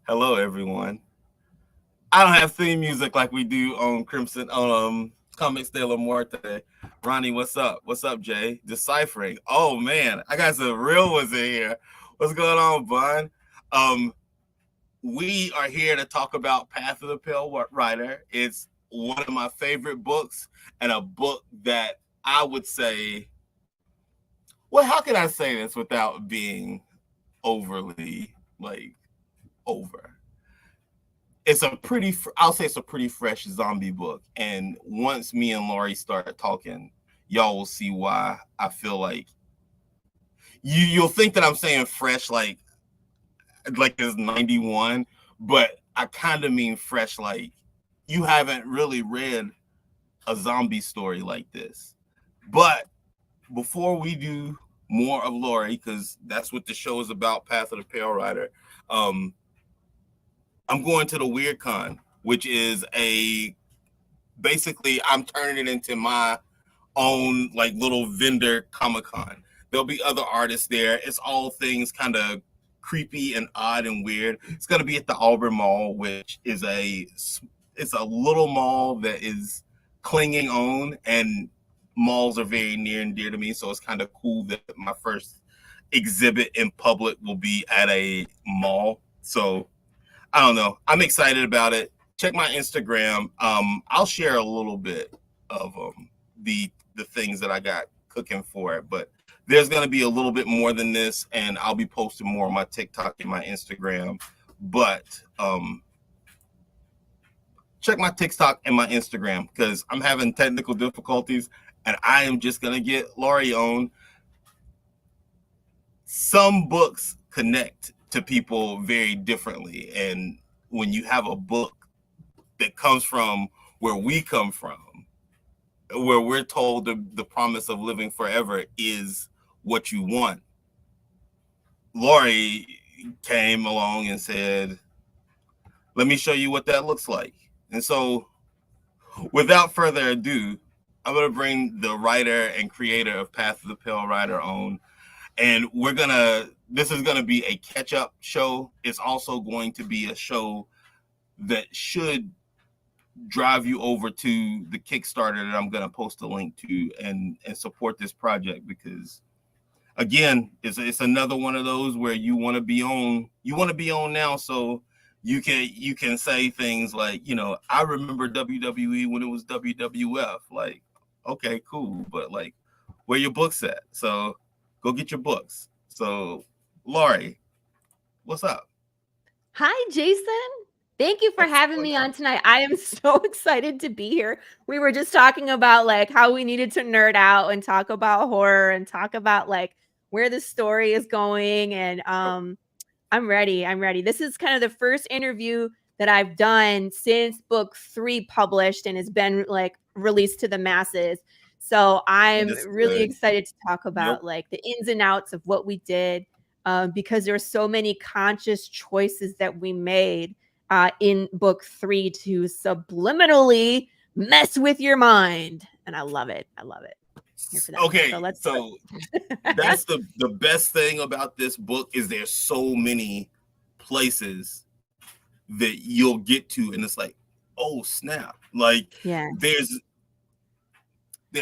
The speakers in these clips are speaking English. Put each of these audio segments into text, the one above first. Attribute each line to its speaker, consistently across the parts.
Speaker 1: Hello, everyone. I don't have theme music like we do on Crimson on Comics de la Muerte. Ronnie, what's up? What's up, Jay? Deciphering. Oh man, I got some real ones in here. What's going on, Bun? Um, we are here to talk about Path of the Pale Rider. It's one of my favorite books and a book that I would say. Well, how can I say this without being overly like over? It's a pretty, I'll say it's a pretty fresh zombie book. And once me and Laurie start talking, y'all will see why I feel like you'll think that I'm saying fresh like it's 91, but I kind of mean fresh like you haven't really read a zombie story like this. But before we do more of Laurie, because that's what the show is about, Path of the Pale Rider, I'm going to the Weird Con, which is basically I'm turning it into my own like little vendor Comic-Con. There'll be other artists there. It's all things kind of creepy and odd and weird. It's going to be at the Auburn Mall, which is it's a little mall that is clinging on, and malls are very near and dear to me. So it's kind of cool that my first exhibit in public will be at a mall. So I don't know. I'm excited about it. Check my Instagram. I'll share a little bit of the things that I got cooking for it, but there's going to be a little bit more than this, and I'll be posting more on my TikTok and my Instagram. But check my TikTok and my Instagram because I'm having technical difficulties, and I am just going to get Laurie on. Some books connect to people very differently, and when you have a book that comes from where we come from, where we're told the promise of living forever is what you want, Laurie came along and said, let me show you what that looks like. And so without further ado, I'm going to bring the writer and creator of Path of the Pale Rider on, and this is going to be a catch-up show. It's also going to be a show that should drive you over to the Kickstarter that I'm going to post a link to and support this project, because again, it's another one of those where you want to be on now, so you can say things like, I remember WWE when it was WWF. Like, okay, cool, but like, where your books at? So go get your books. So Laurie, what's up?
Speaker 2: Hi, Jason. Thank you for having me on tonight. I am so excited to be here. We were just talking about like how we needed to nerd out and talk about horror and talk about like where the story is going. And I'm ready. I'm ready. This is kind of the first interview that I've done since book 3 published and has been like released to the masses. So I'm really excited to talk about like the ins and outs of what we did. Because there are so many conscious choices that we made in book 3 to subliminally mess with your mind. And I love it. I love it.
Speaker 1: Here for that. Okay, so that's the best thing about this book is there's so many places that you'll get to, and it's like, oh snap. Like, there's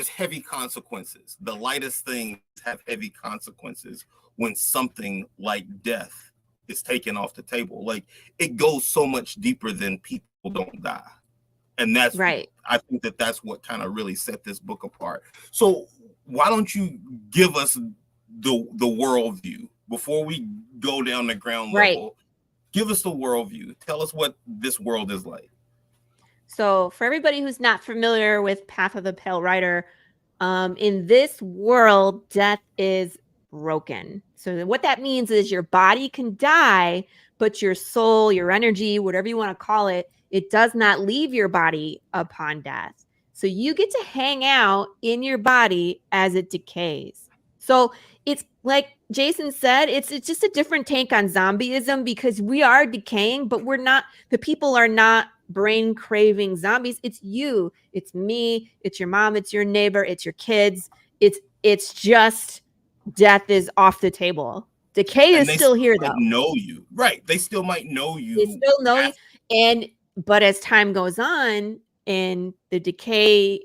Speaker 1: heavy consequences. The lightest things have heavy consequences when something like death is taken off the table. Like, it goes so much deeper than people don't die. And that's right. I think that's what kind of really set this book apart. So why don't you give us the worldview before we go down the ground level? Give us the worldview. Tell us what this world is like.
Speaker 2: So for everybody who's not familiar with Path of the Pale Rider, in this world, death is broken. So what that means is your body can die, but your soul, your energy, whatever you want to call it, it does not leave your body upon death. So you get to hang out in your body as it decays. So it's like Jason said, it's just a different take on zombieism, because we are decaying, but the people are not brain craving zombies. It's you, it's me, it's your mom, it's your neighbor, it's your kids. It's just death is off the table. Decay is still here, though.
Speaker 1: Know you, right? They still might know you.
Speaker 2: They still know you, but as time goes on and the decay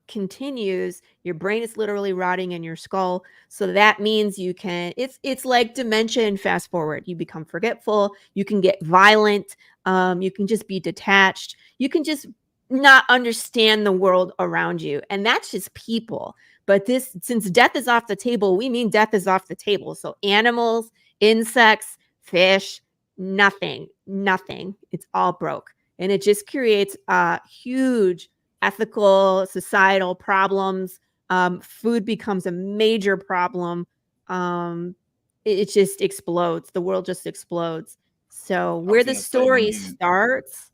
Speaker 2: continues, your brain is literally rotting in your skull. So that means you can. It's like dementia and fast forward. You become forgetful. You can get violent. You can just be detached. You can just not understand the world around you, and that's just people. But since death is off the table, we mean death is off the table. So animals, insects, fish, nothing. It's all broke. And it just creates huge ethical, societal problems. Food becomes a major problem. It just explodes. The world just explodes. So where the story starts,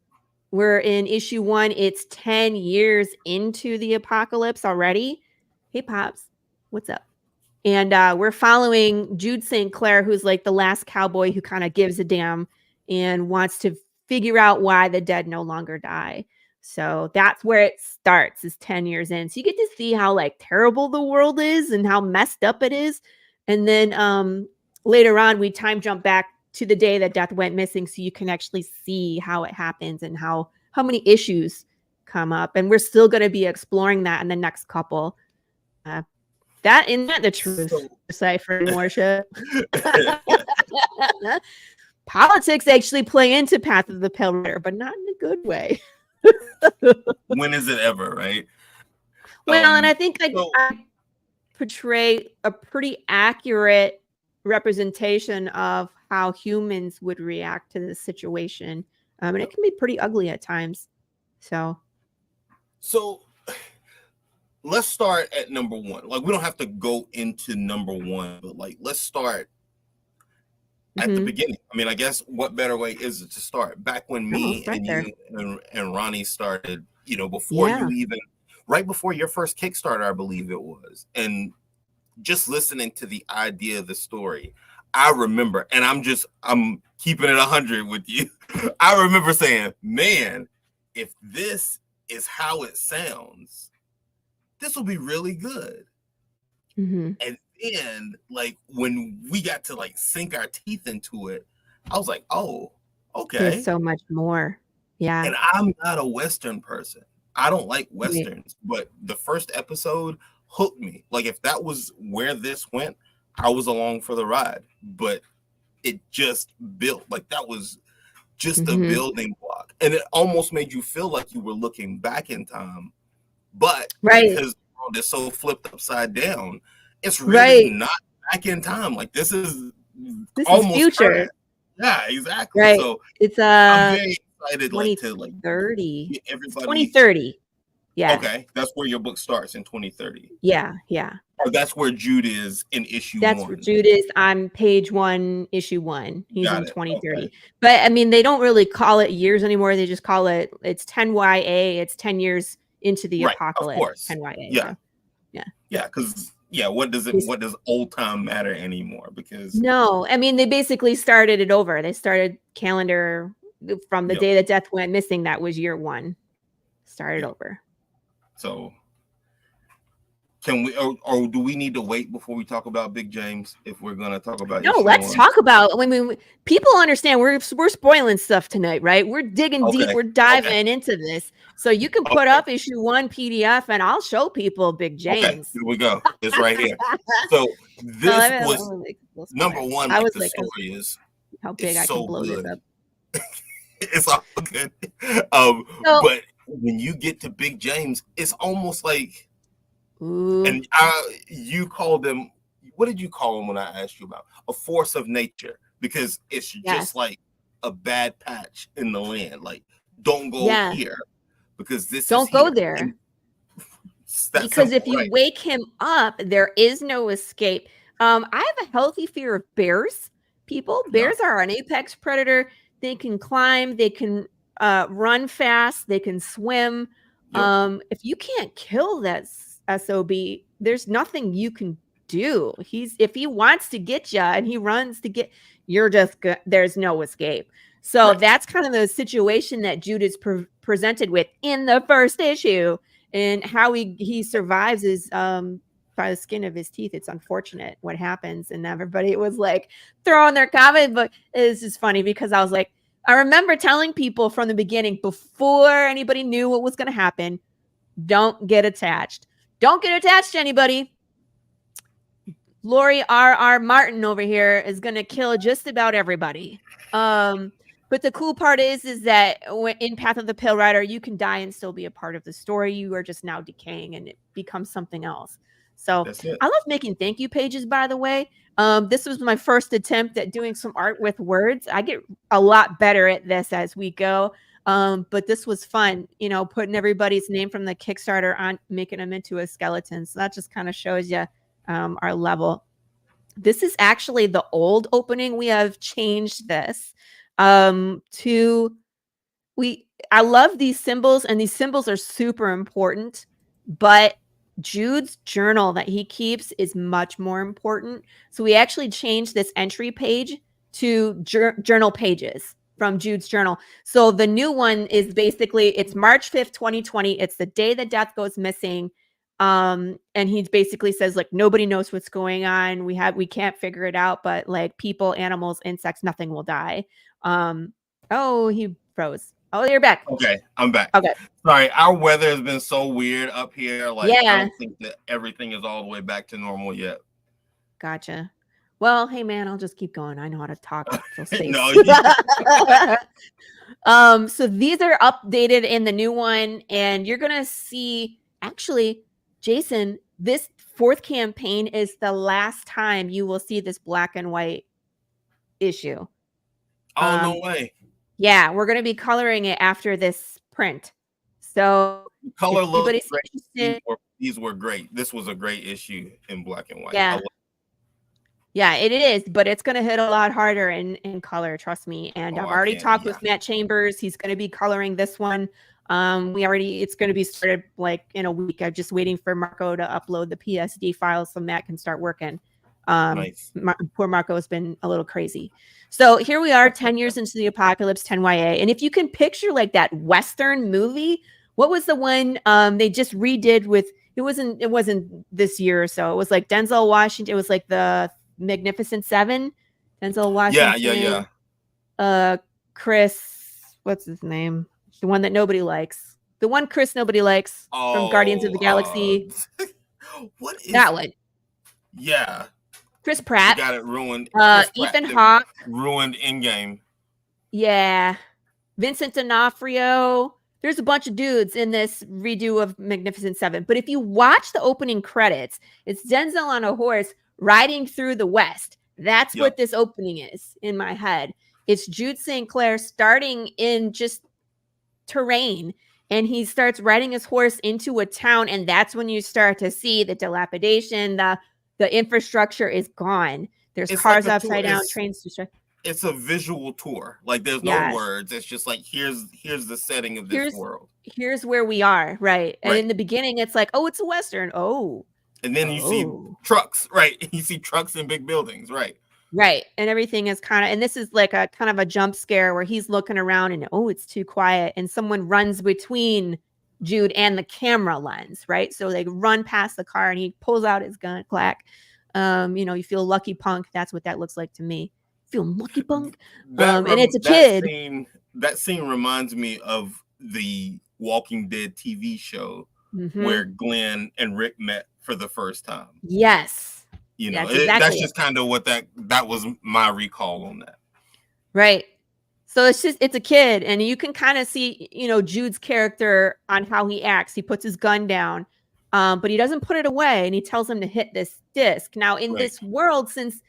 Speaker 2: we're in issue 1. It's 10 years into the apocalypse already. Hey, Pops, what's up? And we're following Jude St. Clair, who's like the last cowboy who kind of gives a damn and wants to figure out why the dead no longer die. So that's where it starts, is 10 years in. So you get to see how like terrible the world is and how messed up it is. And then later on, we time jump back to the day that death went missing, so you can actually see how it happens and how many issues come up. And we're still going to be exploring that in the next couple. Isn't that the truth? Deciphering worship. Politics actually play into Path of the Pale Rider, but not in a good way.
Speaker 1: When is it ever, right?
Speaker 2: Well, and I think I portray a pretty accurate representation of how humans would react to this situation. And it can be pretty ugly at times. So
Speaker 1: let's start at number 1. Like, we don't have to go into number 1, but like, let's start at the beginning. I mean, I guess what better way is it to start? Back when me and you and Ronnie started, you know, before you even, right before your first Kickstarter, I believe it was. And just listening to the idea of the story, I remember, and I'm keeping it 100 with you. I remember saying, man, if this is how it sounds, this will be really good. And then, like, when we got to like sink our teeth into it, I was like, oh, okay.
Speaker 2: There's so much more. Yeah.
Speaker 1: And I'm not a Western person. I don't like Westerns, but the first episode hooked me. Like, if that was where this went, I was along for the ride. But it just built, like, that was just a building block. And it almost made you feel like you were looking back in time. But because the world is so flipped upside down, it's really not back in time. Like, this is almost
Speaker 2: future.
Speaker 1: Current. Yeah, exactly.
Speaker 2: Right.
Speaker 1: So
Speaker 2: it's
Speaker 1: I'm very excited,
Speaker 2: 2030.
Speaker 1: Get everybody.
Speaker 2: 2030. Yeah.
Speaker 1: Okay, that's where your book starts, in 2030.
Speaker 2: Yeah.
Speaker 1: Or that's where Jude is in issue 1.
Speaker 2: That's where Jude is on page 1, issue 1. He's in 2030.
Speaker 1: Okay.
Speaker 2: But I mean, they don't really call it years anymore. They just call it's 10YA. It's 10 years into the apocalypse.
Speaker 1: Of course.
Speaker 2: 10YA.
Speaker 1: Yeah.
Speaker 2: So,
Speaker 1: yeah, because what does old time matter anymore? Because
Speaker 2: no, I mean, they basically started it over. They started calendar from the day that death went missing. That was year 1. Started over.
Speaker 1: So can we, or do we need to wait before we talk about Big James if we're going to talk about?
Speaker 2: No, let's talk about. I mean, people understand we're spoiling stuff tonight, right? We're digging deep. We're diving into this. So you can put up issue 1 PDF, and I'll show people Big James.
Speaker 1: Okay, here we go. It's right here. So this was number 1. I was like, the story is
Speaker 2: how big I can blow this up.
Speaker 1: It's all good. But when you get to Big James, it's almost like.
Speaker 2: Ooh.
Speaker 1: And you called them, what did you call them when I asked you about? A force of nature, because it's just like a bad patch in the land. Like, don't go here because this
Speaker 2: don't go there. Because if you wake him up, there is no escape. I have a healthy fear of bears. Bears are an apex predator. They can climb, they can run fast, they can swim. If you can't kill that SOB, there's nothing you can do. If he wants to get you and he runs to get, there's no escape. So that's kind of the situation that Jude is presented with in the first issue, and how he survives is by the skin of his teeth. It's unfortunate what happens. And everybody was like throwing their comment, but it's just funny because I was like, I remember telling people from the beginning, before anybody knew what was going to happen, don't get attached. Don't get attached to anybody. Laurie R.R. Martin over here is going to kill just about everybody. But the cool part is that in Path of the Pale Rider, you can die and still be a part of the story. You are just now decaying and it becomes something else. So I love making thank you pages, by the way. This was my first attempt at doing some art with words. I get a lot better at this as we go. But this was fun, you know, putting everybody's name from the Kickstarter on, making them into a skeleton. So that just kind of shows you our level. This is actually the old opening. We have changed this I love these symbols, and these symbols are super important, but Jude's journal that he keeps is much more important. So we actually changed this entry page to journal pages from Jude's journal. So the new one is basically, it's March 5th, 2020. It's the day that Death goes missing. And he basically says, like, nobody knows what's going on. We can't figure it out, but like people, animals, insects, nothing will die. Oh, he froze. Oh, you're back.
Speaker 1: Okay, I'm back.
Speaker 2: Okay.
Speaker 1: Sorry, our weather has been so weird up here. Like,
Speaker 2: yeah.
Speaker 1: I don't think that everything is all the way back to normal yet.
Speaker 2: Gotcha. Well, hey man, I'll just keep going. I know how to talk.
Speaker 1: No,
Speaker 2: so these are updated in the new one, and you're gonna see, actually, Jason, this 4th campaign is the last time you will see this black and white issue.
Speaker 1: Oh, no way.
Speaker 2: Yeah, we're going to be coloring it after this print. So
Speaker 1: color looks great. These were great. This was a great issue in black and white.
Speaker 2: Yeah. Yeah, it is, but it's going to hit a lot harder in color, trust me. And I've already talked with Matt Chambers. He's going to be coloring this one. It's going to be started like in a week. I'm just waiting for Marco to upload the PSD files so Matt can start working. Nice. Poor Marco has been a little crazy. So here we are 10 years into the apocalypse, 10YA. And if you can picture like that Western movie, what was the one they just redid with, it wasn't this year or so. It was like Denzel Washington. It was like the Magnificent Seven. Denzel Washington. Yeah. Chris, what's his name? The one that nobody likes. The one Chris nobody likes from Guardians of the Galaxy.
Speaker 1: What is
Speaker 2: that one?
Speaker 1: Yeah.
Speaker 2: Chris Pratt.
Speaker 1: You got it ruined.
Speaker 2: Ethan Hawke.
Speaker 1: Ruined Endgame.
Speaker 2: Yeah. Vincent D'Onofrio. There's a bunch of dudes in this redo of Magnificent Seven. But if you watch the opening credits, it's Denzel on a horse riding through the West. That's what this opening is in my head. It's Jude St. Clair starting in just terrain. And he starts riding his horse into a town. And that's when you start to see the dilapidation, the infrastructure is gone. There's cars like upside down, trains destroyed.
Speaker 1: It's a visual tour. Like there's no words. It's just like here's the setting of this world.
Speaker 2: Here's where we are, right? And in the beginning, it's like, oh, it's a Western. Oh.
Speaker 1: And then you see trucks, right? You see trucks in big buildings, right?
Speaker 2: Right. And everything is kind of, and this is like a kind of a jump scare where he's looking around and it's too quiet. And someone runs between Jude and the camera lens, right? So they run past the car and he pulls out his gun, clack. You feel lucky punk. That's what that looks like to me. Feel lucky punk. And it's a kid.
Speaker 1: That scene reminds me of the Walking Dead TV show where Glenn and Rick met for the first time.
Speaker 2: Yes.
Speaker 1: That's just kind of what that was my recall on that.
Speaker 2: Right. So it's a kid, and you can kind of see, Jude's character on how he acts. He puts his gun down, but he doesn't put it away, and he tells him to hit this disc. Now, in this world, since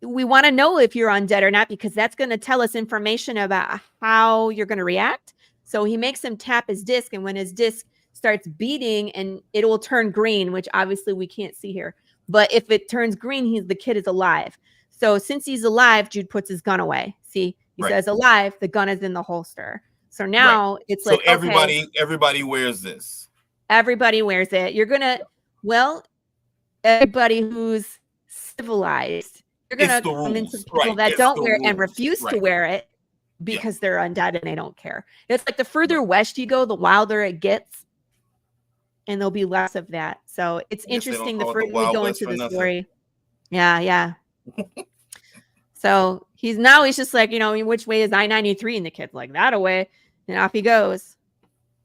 Speaker 2: we want to know if you're undead or not, because that's going to tell us information about how you're going to react. So he makes him tap his disc, and when his disc starts beating, and it will turn green, which obviously we can't see here. But if it turns green, the kid is alive. So since he's alive, Jude puts his gun away. See? He says alive, the gun is in the holster. So now it's like,
Speaker 1: everybody wears this.
Speaker 2: Everybody wears it. You're going to, everybody who's civilized, you're going to come into people that don't wear it and refuse to wear it because they're undead and they don't care. It's like the further west you go, the wilder it gets. and there'll be less of that. So it's interesting. The further we go into the story. Yeah. So he's just like, which way is I-93? And the kid's like, that away. And off he goes.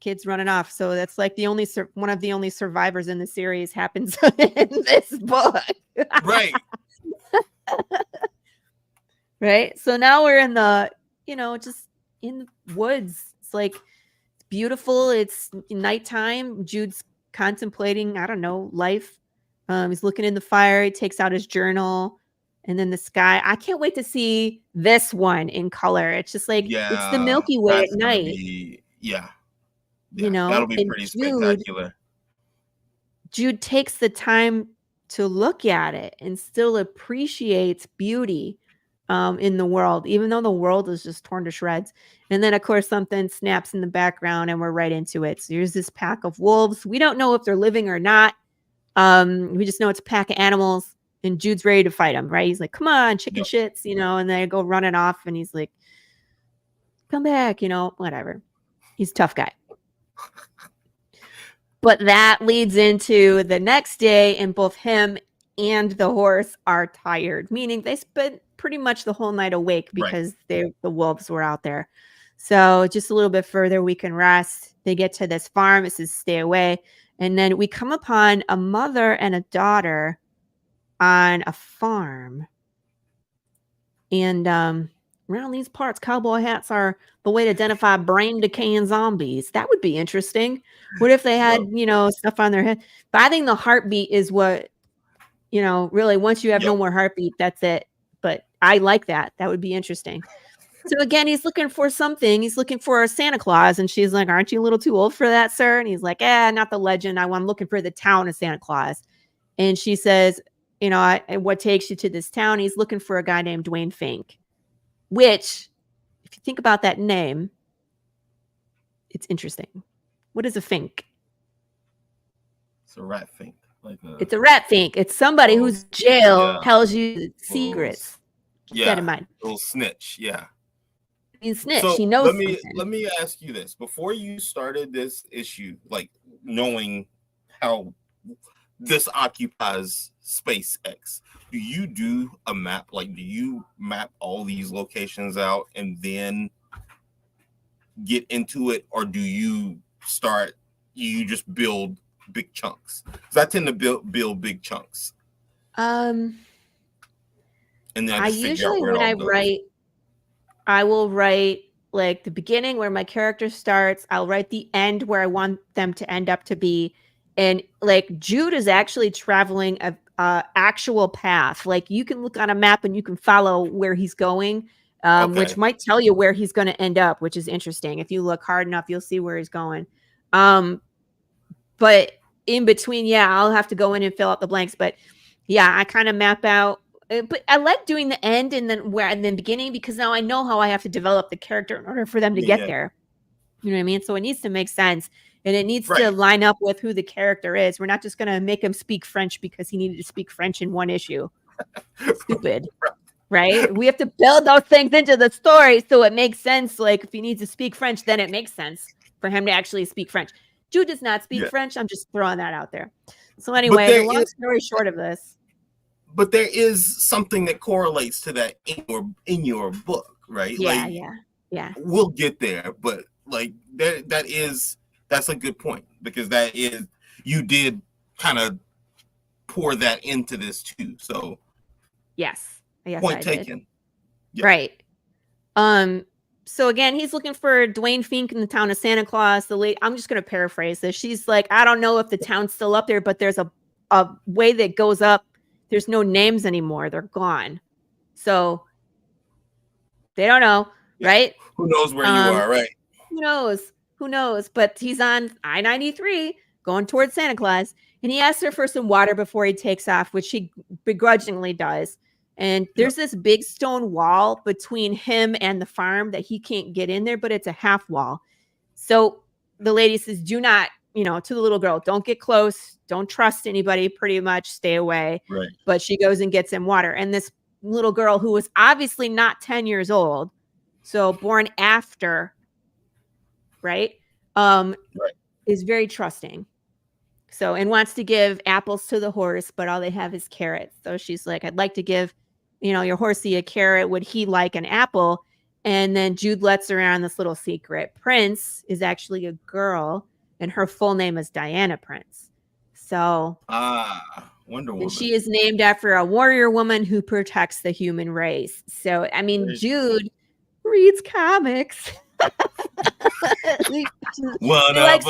Speaker 2: Kid's running off. So that's like one of the only survivors in the series happens in this book.
Speaker 1: Right.
Speaker 2: Right. So now we're in the, just in the woods. It's like, it's beautiful. It's nighttime. Jude's contemplating, I don't know, life. He's looking in the fire. He takes out his journal. And then the sky. I can't wait to see this one in color. It's just like, it's the Milky Way at night.
Speaker 1: That'll be pretty spectacular.
Speaker 2: Jude takes the time to look at it and still appreciates beauty in the world, even though the world is just torn to shreds. And then, of course, something snaps in the background and we're right into it. So here's this pack of wolves. We don't know if they're living or not. We just know it's a pack of animals. And Jude's ready to fight him, right? He's like, come on, chicken shits, and they go running off. And he's like, come back, whatever. He's a tough guy. But that leads into the next day, and both him and the horse are tired, meaning they spent pretty much the whole night awake because the wolves were out there. So just a little bit further, we can rest. They get to this farm. It says stay away. And then we come upon a mother and a daughter on a farm. And around these parts, cowboy hats are the way to identify brain decaying zombies. That would be interesting. What if they had, stuff on their head? But I think the heartbeat is what, really, once you have no more heartbeat, that's it. But I like that. That would be interesting. So again, he's looking for something. He's looking for a Santa Claus. And she's like, aren't you a little too old for that, sir? And he's like, not the legend. I'm looking for the town of Santa Claus. And she says, what takes you to this town? He's looking for a guy named Dwayne Fink, which, if you think about that name, it's interesting. What is a Fink?
Speaker 1: It's a rat Fink.
Speaker 2: It's a rat Fink. It's somebody whose jail tells you secrets. Keep that in mind.
Speaker 1: Little snitch. Yeah.
Speaker 2: He's snitch.
Speaker 1: So
Speaker 2: he knows.
Speaker 1: Let me ask you this: before you started this issue, like knowing how this occupies SpaceX, do you do a map? Like, do you map all these locations out and then get into it, or do you just build big chunks? Because I tend to build big chunks.
Speaker 2: And
Speaker 1: then
Speaker 2: I usually, when I write, I will write like the beginning where my character starts. I'll write the end where I want them to end up to be. And like Jude is actually traveling a actual path. Like you can look on a map and you can follow where he's going, which might tell you where he's going to end up, which is interesting. If you look hard enough, you'll see where he's going. But in between, I'll have to go in and fill out the blanks. But I kind of map out. But I like doing the end and then beginning, because now I know how I have to develop the character in order for them to get there. You know what I mean? So it needs to make sense. And it needs to line up with who the character is. We're not just going to make him speak French because he needed to speak French in one issue. Stupid. Right? We have to build those things into the story so it makes sense. Like if he needs to speak French, then it makes sense for him to actually speak French. Jude does not speak French. I'm just throwing that out there. So anyway, the long story short of this.
Speaker 1: But there is something that correlates to that in your book, right?
Speaker 2: Yeah.
Speaker 1: We'll get there, but like that's a good point, because you did kind of pour that into this too. So
Speaker 2: yes,
Speaker 1: point taken.
Speaker 2: Yep. Right. So again, he's looking for Dwayne Fink in the town of Santa Claus. I'm just going to paraphrase this. She's like, I don't know if the town's still up there, but there's a way that goes up. There's no names anymore. They're gone. So they don't know, right?
Speaker 1: Who knows where you are, right?
Speaker 2: Who knows? But he's on I-93 going towards Santa Claus. And he asks her for some water before he takes off, which he begrudgingly does. And there's this big stone wall between him and the farm that he can't get in there, but it's a half wall. So the lady says, do not, to the little girl, don't get close. Don't trust anybody, pretty much. Stay away.
Speaker 1: Right.
Speaker 2: But she goes and gets him water. And this little girl, who was obviously not 10 years old, so born after, right, is very trusting. So, and wants to give apples to the horse, but all they have is carrots. So she's like, I'd like to give, your horsey a carrot. Would he like an apple? And then Jude lets her on this little secret. Prince is actually a girl, and her full name is Diana Prince. So,
Speaker 1: Wonder Woman.
Speaker 2: And she is named after a warrior woman who protects the human race. So, I mean, Jude reads comics.
Speaker 1: One of us,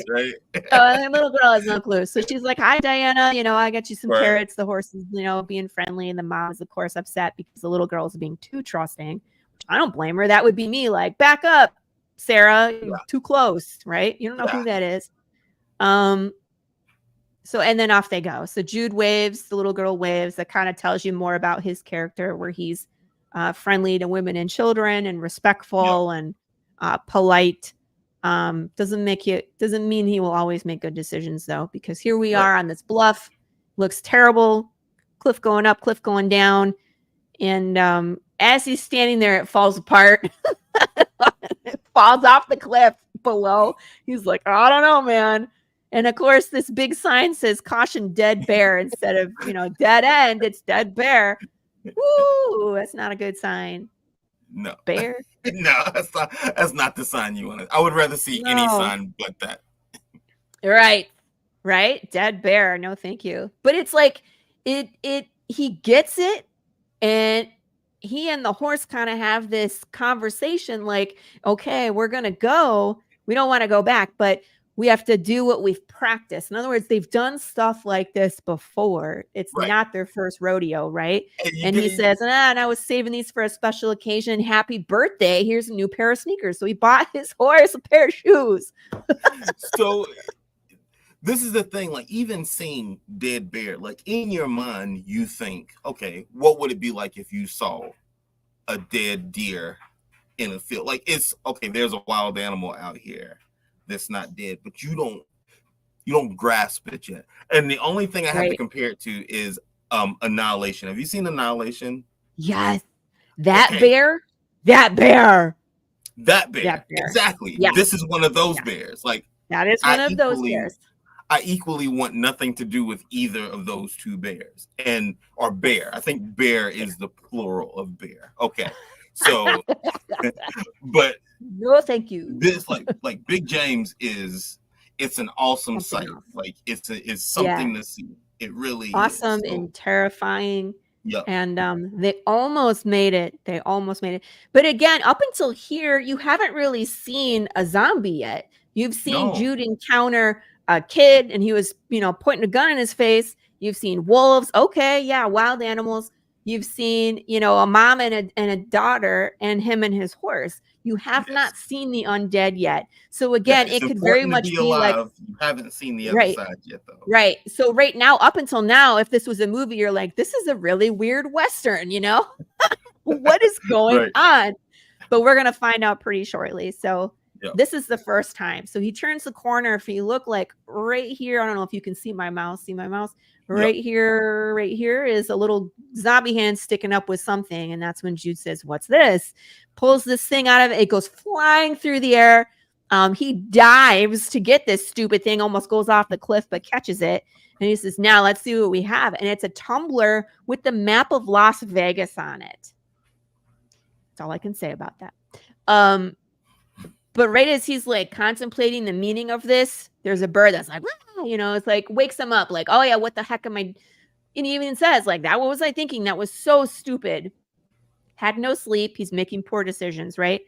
Speaker 1: right?
Speaker 2: So the little girl has no clue. So she's like, hi, Diana, I got you some carrots. The horse is, being friendly. And the mom is, of course, upset because the little girl is being too trusting. I don't blame her. That would be me. Like, back up, Sarah. You're too close, right? You don't know who that is. So, and then off they go. So Jude waves, the little girl waves. That kind of tells you more about his character, where he's friendly to women and children and respectful and polite. Doesn't mean he will always make good decisions, though, because here we are on this bluff. Looks terrible. Cliff going up, cliff going down. And as he's standing there, it falls apart. It falls off the cliff below. He's like, I don't know, man. And of course, this big sign says "Caution, dead bear" instead of dead end. It's dead bear. Woo! That's not a good sign.
Speaker 1: No,
Speaker 2: bear.
Speaker 1: No, that's not the sign you want. I would rather see any sign but that.
Speaker 2: Right. Dead bear. No, thank you. But it's like he gets it, and he and the horse kind of have this conversation. Like, okay, we're gonna go. We don't want to go back, but we have to do what we've practiced. In other words, they've done stuff like this before. It's not their first rodeo, right? And he says, and I was saving these for a special occasion. Happy birthday. Here's a new pair of sneakers. So he bought his horse a pair of shoes.
Speaker 1: So this is the thing, like, even seeing dead bear, like, in your mind, you think, okay, what would it be like if you saw a dead deer in a field? Like, it's, okay, there's a wild animal out here that's not dead, but you don't grasp it yet. And the only thing I have to compare it to is Annihilation. Have you seen Annihilation?
Speaker 2: Yes. That bear.
Speaker 1: Exactly. Yes. This is one of those bears. Like,
Speaker 2: that is one of those bears.
Speaker 1: I equally want nothing to do with either of those two bears. Or bear. I think bear is the plural of bear. Okay. So but
Speaker 2: no, thank you.
Speaker 1: This like Big James it's an awesome sight. Like it's something to see. It really
Speaker 2: awesome
Speaker 1: is.
Speaker 2: And terrifying. Yep. And they almost made it. But again, up until here, you haven't really seen a zombie yet. You've seen Jude encounter a kid, and he was, pointing a gun in his face. You've seen wolves. Okay, yeah, wild animals. You've seen, a mom and a daughter, and him and his horse. You have not seen the undead yet. So again, it could very much be like
Speaker 1: you haven't seen the other side yet, though.
Speaker 2: Right. So right now, up until now, if this was a movie, you're like, this is a really weird Western, what is going on? But we're gonna find out pretty shortly. So this is the first time. So he turns the corner. If you look like right here, I don't know if you can see my mouse. Right here is a little zombie hand sticking up with something. And that's when Jude says, what's this? Pulls this thing out of it. It goes flying through the air. He dives to get this stupid thing, almost goes off the cliff, but catches it. And he says, now let's see what we have. And it's a tumbler with the map of Las Vegas on it. That's all I can say about that. But right as he's like contemplating the meaning of this, there's a bird that's like, it's like wakes him up like, oh yeah, what the heck am I? And he even says like, what was I thinking? That was so stupid. Had no sleep. He's making poor decisions, right?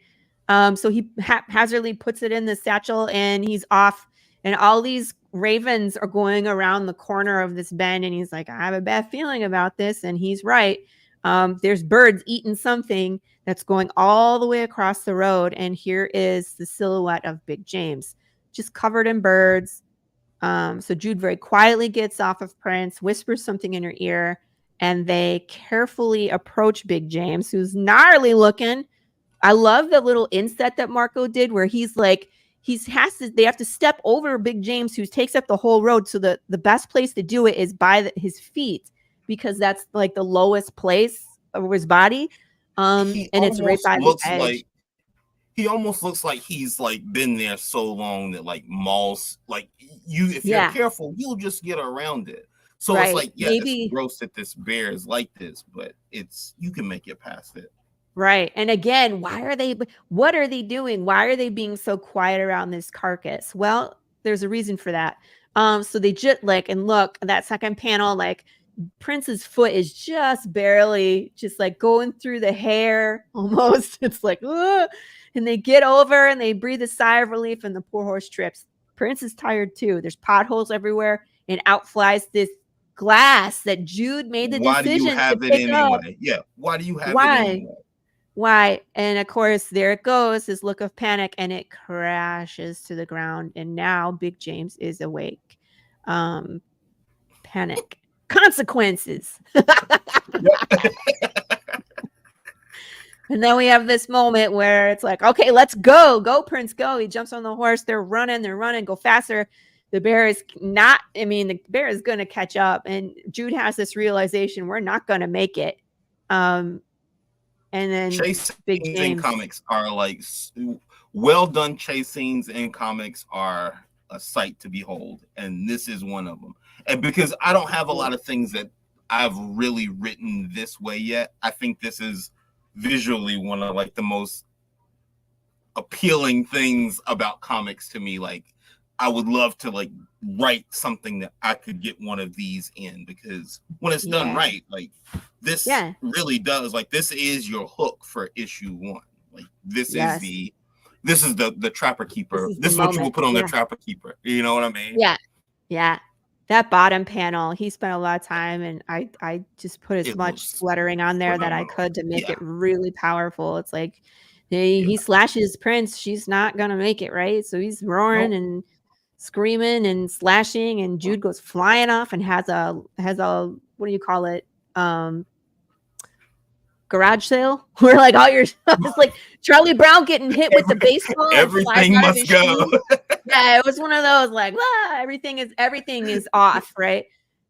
Speaker 2: So he haphazardly puts it in the satchel and he's off. And all these ravens are going around the corner of this bend. And he's like, I have a bad feeling about this. And he's right. There's birds eating something that's going all the way across the road. And here is the silhouette of Big James, just covered in birds. So Jude very quietly gets off of Prince, whispers something in her ear, and they carefully approach Big James, who's gnarly looking. I love the little inset that Marco did where he's like, they have to step over Big James, who takes up the whole road. So the best place to do it is by his feet, because that's like the lowest place of his body. And it's right by the edge.
Speaker 1: he almost looks like he's like been there so long that like malls, like you, if you're careful, you'll just get around it. So it's like, yeah,
Speaker 2: maybe
Speaker 1: it's gross that this bear is like this, but you can make it past it.
Speaker 2: Right. And again, what are they doing? Why are they being so quiet around this carcass? Well, there's a reason for that. So they just like, and look, that second panel, like Prince's foot is just barely just like going through the hair almost. It's like, ugh. And they get over and they breathe a sigh of relief and the poor horse trips. Prince is tired too. There's potholes everywhere and out flies this glass that Jude made the decision
Speaker 1: do you have
Speaker 2: to
Speaker 1: it
Speaker 2: pick up.
Speaker 1: anyway? Yeah. Why do you have it anyway?
Speaker 2: Why? And of course, there it goes, this look of panic, and it crashes to the ground. And now Big James is awake. Panic. Consequences. And then we have this moment where it's like, okay, let's go. Go, Prince, go. He jumps on the horse. They're running, go faster. The bear is the bear is going to catch up. And Jude has this realization, we're not going to make it. And then
Speaker 1: chase scenes in comics are like well done. Chase scenes in comics are a sight to behold, and this is one of them. And because I don't have a lot of things that I've really written this way yet, I think this is visually one of like the most appealing things about comics to me. Like, I would love to like write something that I could get one of these in, because when it's done right, like this really does, like, this is your hook for issue 1. Like, this is the Trapper Keeper. This is what you will put on the Trapper Keeper. You know what I mean?
Speaker 2: Yeah. Yeah. That bottom panel, he spent a lot of time, and I just put as much lettering on there that I could to make it really powerful. It's like he slashes Prince. She's not gonna make it, right? So he's roaring and screaming and slashing, and Jude goes flying off and has a what do you call it? Garage sale, where like all your stuff is like Charlie Brown getting hit with the baseball.
Speaker 1: Everything must go.
Speaker 2: Yeah, it was one of those like, everything is off, right?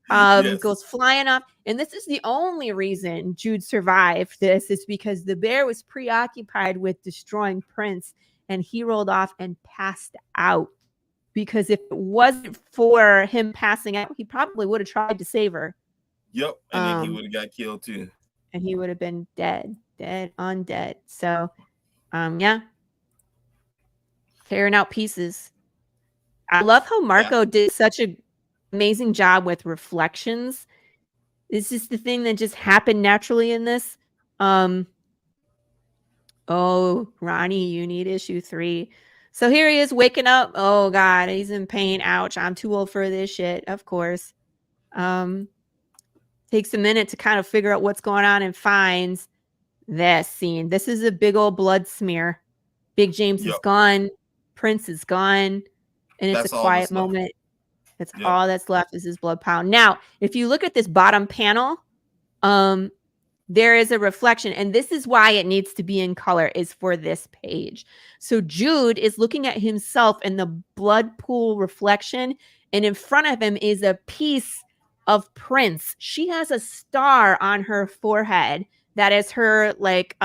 Speaker 2: Goes flying off. And this is the only reason Jude survived this, is because the bear was preoccupied with destroying Prince, and he rolled off and passed out. Because if it wasn't for him passing out, he probably would have tried to save her.
Speaker 1: Yep, and then he would have got killed too.
Speaker 2: And he would have been dead, undead. So, tearing out pieces. I love how Marco did such an amazing job with reflections. This is the thing that just happened naturally in this. Oh, Ronnie, you need issue 3. So here he is waking up. Oh God, he's in pain. Ouch. I'm too old for this shit. Of course. Takes a minute to kind of figure out what's going on and finds this scene. This is a big old blood smear. Big James is gone. Prince is gone. And it's a quiet moment. That's all that's left is his blood pound. Now, if you look at this bottom panel, there is a reflection, and this is why it needs to be in color, is for this page. So Jude is looking at himself in the blood pool reflection, and in front of him is a piece of Prince. She has a star on her forehead that is her like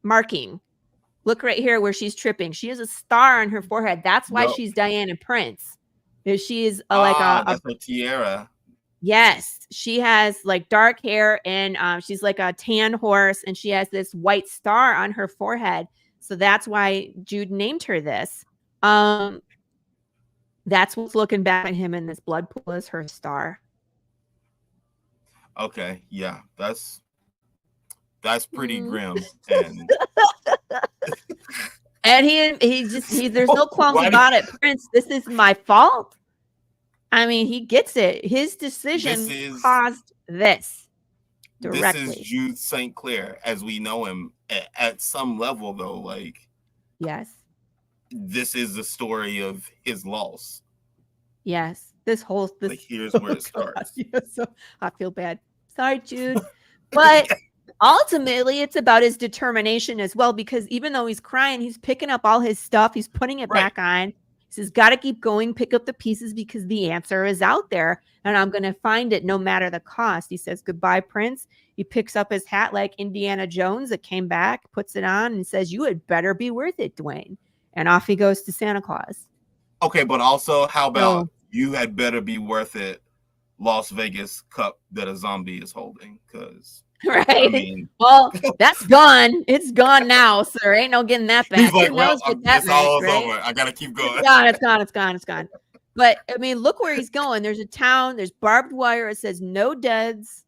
Speaker 2: marking. Look right here where she's tripping. She has a star on her forehead. That's why she's Diana Prince. She is
Speaker 1: that's her tiara.
Speaker 2: Yes, she has like dark hair, and she's like a tan horse, and she has this white star on her forehead. So that's why Jude named her this. That's what's looking back at him in this blood pool, is her star.
Speaker 1: Okay, yeah, that's pretty grim.
Speaker 2: And he there's no qualms about it. Prince, this is my fault. I mean, he gets it. His decision caused this directly.
Speaker 1: This is Jude St. Clair as we know him at some level, though. Like,
Speaker 2: yes,
Speaker 1: this is the story of his loss.
Speaker 2: Yes,
Speaker 1: like, here's where it starts.
Speaker 2: So I feel bad. Sorry, Jude. But ultimately, it's about his determination as well, because even though he's crying, he's picking up all his stuff. He's putting it back on. says, got to keep going, pick up the pieces because the answer is out there and I'm going to find it no matter the cost. He says, goodbye, Prince. He picks up his hat like Indiana Jones. It came back, puts it on and says, you had better be worth it, Dwayne. And off he goes to Santa Claus.
Speaker 1: Okay, but also, how about you had better be worth it, Las Vegas cup that a zombie is holding? Because
Speaker 2: right. I mean, well, that's gone. It's gone now, sir. Ain't no getting that back.
Speaker 1: He's like,
Speaker 2: who knows what that meant,
Speaker 1: all
Speaker 2: right?
Speaker 1: over. I gotta keep going.
Speaker 2: It's gone. But I mean, look where he's going. There's a town. There's barbed wire. It says no deads.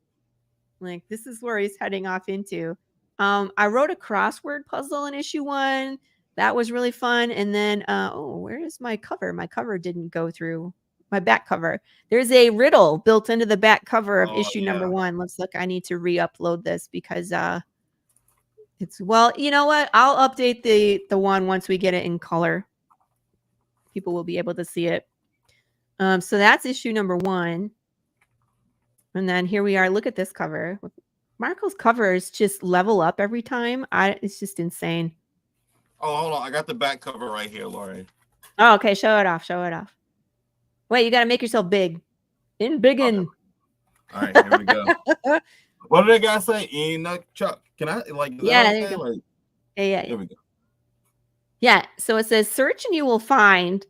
Speaker 2: Like, this is where he's heading off into. I wrote a crossword puzzle in issue 1. That was really fun. And then, where is my cover? My cover didn't go through. My back cover. There's a riddle built into the back cover of issue number 1. Let's look. I need to re-upload this because it's, well, you know what? I'll update the one once we get it in color. People will be able to see it. So that's issue number 1. And then here we are. Look at this cover. Marco's covers just level up every time. It's just insane.
Speaker 1: Oh, hold on. I got the back cover right here, Laurie.
Speaker 2: Oh, okay. Show it off. Wait, you got to make yourself big. Biggin.
Speaker 1: Okay. All right, here we go. What did that guy say? Chuck. Can I, like,
Speaker 2: yeah,
Speaker 1: okay? Like,
Speaker 2: yeah.
Speaker 1: Here we go.
Speaker 2: Yeah, so it says, search and you will find.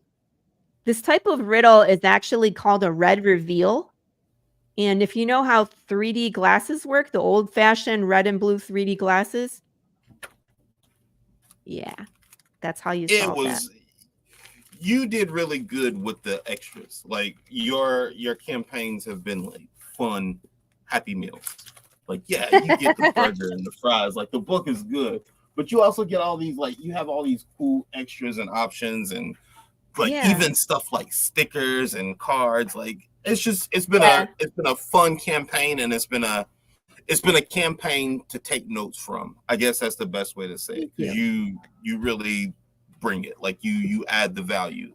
Speaker 2: This type of riddle is actually called a red reveal. And if you know how 3D glasses work, the old-fashioned red and blue 3D glasses, yeah, that's how you solve that.
Speaker 1: You did really good with the extras. Like, your campaigns have been like fun, happy meals. Like, yeah, you get the burger and the fries. Like, the book is good, but you also get all these, like, you have all these cool extras and options, and like even stuff like stickers and cards. Like, it's been a fun campaign, and it's been a campaign to take notes from. I guess that's the best way to say it, because you really bring it. Like, you add the value.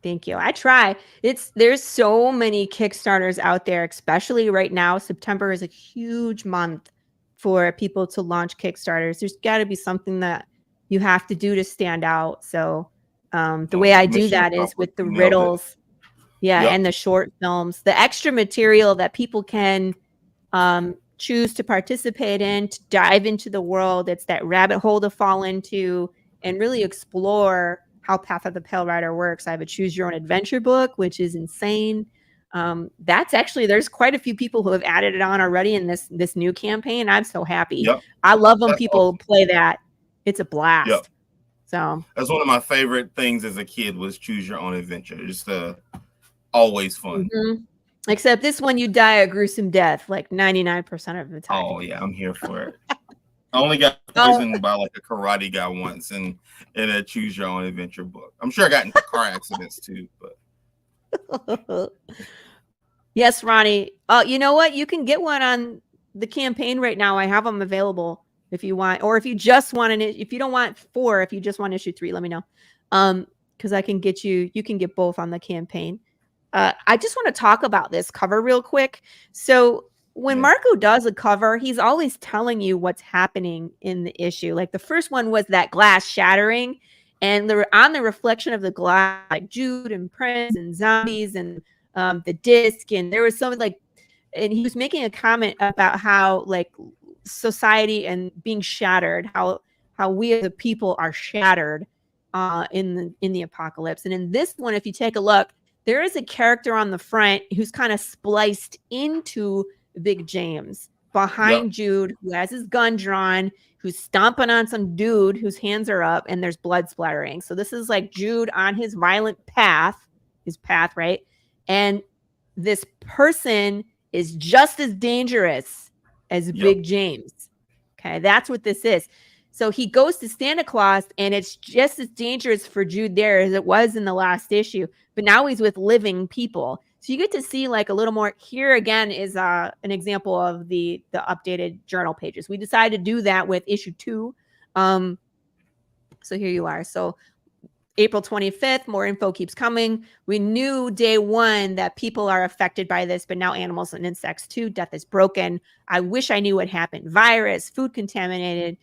Speaker 2: Thank you. I try. There's so many Kickstarters out there, especially right now. September is a huge month for people to launch Kickstarters. There's got to be something that you have to do to stand out. So the way I do that is with the riddles, and the short films, the extra material that people can choose to participate in, to dive into the world. It's that rabbit hole to fall into and really explore how Path of the Pale Rider works. I have a choose your own adventure book, which is insane. That's actually, there's quite a few people who have added it on already in this new campaign. I'm so happy. I love when people play that. It's a blast. So
Speaker 1: that's one of my favorite things as a kid, was choose your own adventure. Just always fun.
Speaker 2: Except this one, you die a gruesome death like 99% of the time.
Speaker 1: Oh yeah, I'm here for it. I only got poisoned by like a karate guy once in a choose your own adventure book. I'm sure I got into car accidents too, but
Speaker 2: yes, Ronnie. You know what? You can get one on the campaign right now. I have them available if you want, or if you just want if you don't want 4, if you just want issue 3, let me know. Because I can get you can get both on the campaign. I just want to talk about this cover real quick. So when Marco does a cover, he's always telling you what's happening in the issue. Like the first one was that glass shattering, and on the reflection of the glass, like Jude and Prince and zombies and the disc, and there was something like, and he was making a comment about how like society and being shattered, how we as a people are shattered in the apocalypse. And in this one, if you take a look, there is a character on the front who's kind of spliced into Big James behind Jude, who has his gun drawn, who's stomping on some dude whose hands are up, and there's blood splattering. So this is like Jude on his violent path, right? And this person is just as dangerous as Big James. Okay, that's what this is. So he goes to Santa Claus, and it's just as dangerous for Jude there as it was in the last issue. But now he's with living people. So you get to see like a little more. Here again is an example of the updated journal pages. We decided to do that with issue 2. So here you are. So April 25th, more info keeps coming. We knew day 1 that people are affected by this, but now animals and insects too. Death is broken. I wish I knew what happened. Virus, food contaminated,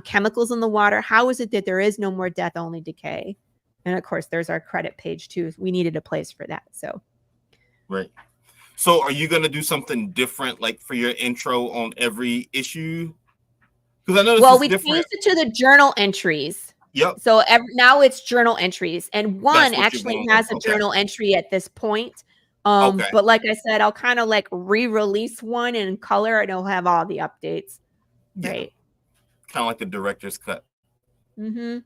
Speaker 2: chemicals in the water. How is it that there is no more death, only decay? And of course, there's our credit page too. We needed a place for that. So,
Speaker 1: right. So are you going to do something different, like for your intro on every issue? Because I noticed
Speaker 2: well,
Speaker 1: it's
Speaker 2: we
Speaker 1: different.
Speaker 2: changed it to the journal entries.
Speaker 1: Yep.
Speaker 2: So now it's journal entries, and one
Speaker 1: That's what you're
Speaker 2: actually
Speaker 1: going
Speaker 2: has
Speaker 1: with.
Speaker 2: a
Speaker 1: Okay.
Speaker 2: journal entry at this point.
Speaker 1: Okay.
Speaker 2: But like I said, I'll kind of like re-release one in color, and it'll have all the updates.
Speaker 1: Yeah.
Speaker 2: Right.
Speaker 1: Kind of like the director's cut.
Speaker 2: Mm-hmm.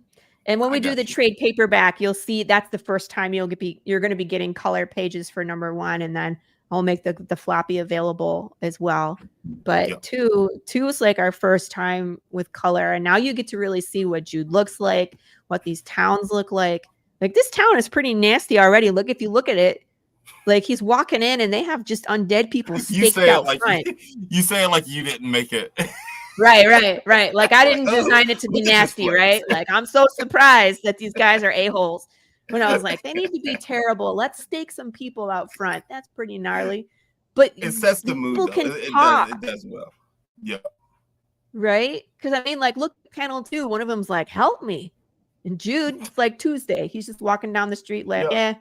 Speaker 2: And when
Speaker 1: I
Speaker 2: we do
Speaker 1: got
Speaker 2: the
Speaker 1: you.
Speaker 2: trade paperback, you'll see that's the first time you're going to be getting color pages for number 1, and then I'll make the floppy available as well. But
Speaker 1: Yep.
Speaker 2: two is like our first time with color, and now you get to really see what Jude looks like, what these towns look like. Like this town is pretty nasty already. Look, if you look at it, like he's walking in and they have just undead people staked out front.
Speaker 1: You say it like you didn't make it.
Speaker 2: Right. Like I didn't
Speaker 1: Oh,
Speaker 2: design it to be
Speaker 1: look at this
Speaker 2: nasty,
Speaker 1: place.
Speaker 2: right? Like I'm so surprised that these guys are a-holes. When I was like, they need to be terrible. Let's stake some people out front. That's pretty gnarly. But
Speaker 1: It sets the mood,
Speaker 2: people
Speaker 1: though.
Speaker 2: can
Speaker 1: It
Speaker 2: talk,
Speaker 1: does well. Yeah.
Speaker 2: right? Because I mean, like, look at panel 2. One of them's like, help me. And Jude, it's like Tuesday. He's just walking down the street like,
Speaker 1: Yeah.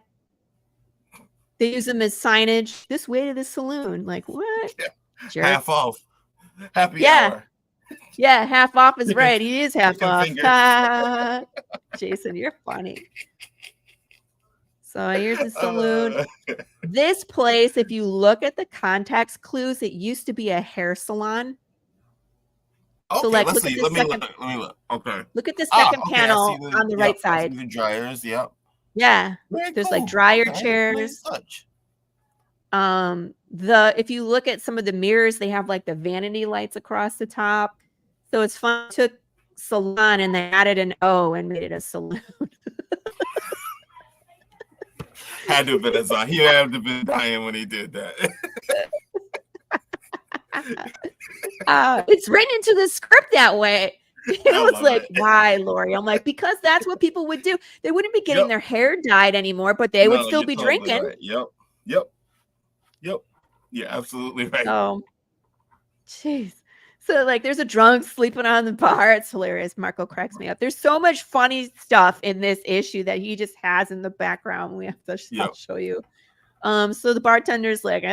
Speaker 2: They use them as signage. This way to the saloon. Like, what?
Speaker 1: Yeah. Half off. Happy hour.
Speaker 2: Yeah, half off is right. He is half off. Jason, you're funny. So here's the saloon. This place, if you look at the context clues, it used to be a hair salon.
Speaker 1: Okay,
Speaker 2: so like,
Speaker 1: let's see. Let me look. Okay.
Speaker 2: Look at the second panel on the right side.
Speaker 1: The dryers. Yep.
Speaker 2: Yeah.
Speaker 1: Very
Speaker 2: There's
Speaker 1: cool.
Speaker 2: like dryer
Speaker 1: Okay.
Speaker 2: chairs.
Speaker 1: Nice touch.
Speaker 2: If you look at some of the mirrors, they have like the vanity lights across the top. So it's fun. Took salon and they added an O and made it a saloon.
Speaker 1: Had to have been a song. He had to have been dying when he did that.
Speaker 2: It's written into the script that way. It was like, why, Laurie? I'm like, because that's what people would do. They wouldn't be getting their hair dyed anymore, but they would still be drinking.
Speaker 1: Right. Yep. Yeah, absolutely right.
Speaker 2: Oh, jeez. So like, there's a drunk sleeping on the bar. It's hilarious. Marco cracks me up. There's so much funny stuff in this issue that he just has in the background. We have to I'll show you. So the bartender's like,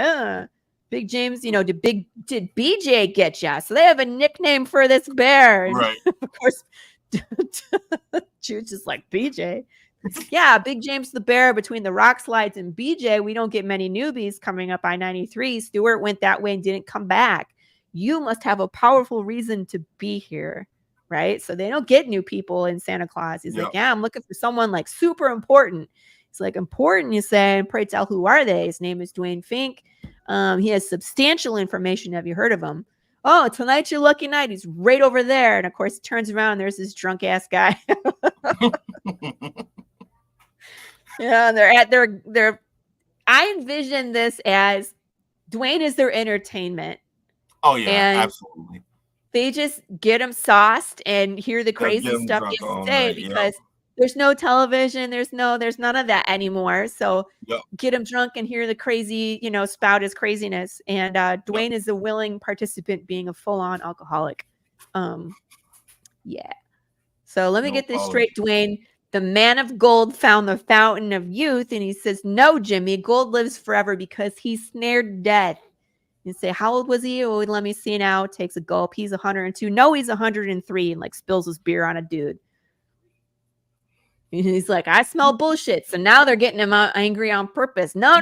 Speaker 2: Big James, did BJ get ya? So they have a nickname for this bear.
Speaker 1: Right.
Speaker 2: Of course, Jude's just like, BJ. Yeah, Big James the bear between the rock slides and BJ. We don't get many newbies coming up I-93. Stewart went that way and didn't come back. You must have a powerful reason to be here, right? So they don't get new people in Santa Claus. He's like, yeah, I'm looking for someone like super important. It's like, important, you say, and pray tell, who are they? His name is Dwayne Fink. He has substantial information. Have you heard of him? Oh, tonight's your lucky night. He's right over there. And of course, he turns around and there's this drunk ass guy. Yeah, they're at their I envision this as Dwayne is their entertainment.
Speaker 1: Oh yeah,
Speaker 2: and
Speaker 1: absolutely.
Speaker 2: They just get him sauced and hear the crazy stuff he has to say because there's no television, there's none of that anymore. So get him drunk and hear the crazy, spout his craziness. And Dwayne is a willing participant, being a full-on alcoholic. Yeah. So let me get this straight, Dwayne. The man of gold found the fountain of youth, and he says, no, Jimmy, gold lives forever because he snared death. You say, how old was he? Oh, let me see now. Takes a gulp. He's 102. No, he's 103, and like spills his beer on a dude. And he's like, I smell bullshit. So now they're getting him angry on purpose. No.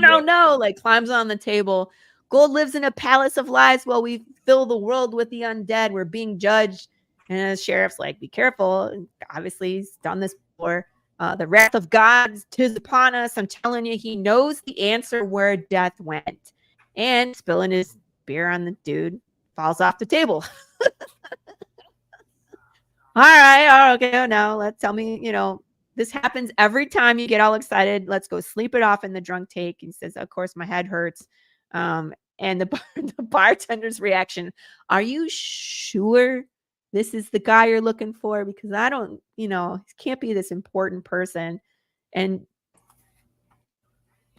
Speaker 2: Like climbs on the table. Gold lives in a palace of lies while we fill the world with the undead. We're being judged. And the sheriff's like, be careful. And obviously, he's done this before. The wrath of God is upon us. I'm telling you, he knows the answer where death went. And spilling his beer on the dude, falls off the table. All right. Okay. Now let's tell me, this happens every time you get all excited. Let's go sleep it off in the drunk take. He says, of course, my head hurts. And the bartender's reaction, are you sure this is the guy you're looking for? Because I don't, he can't be this important person. And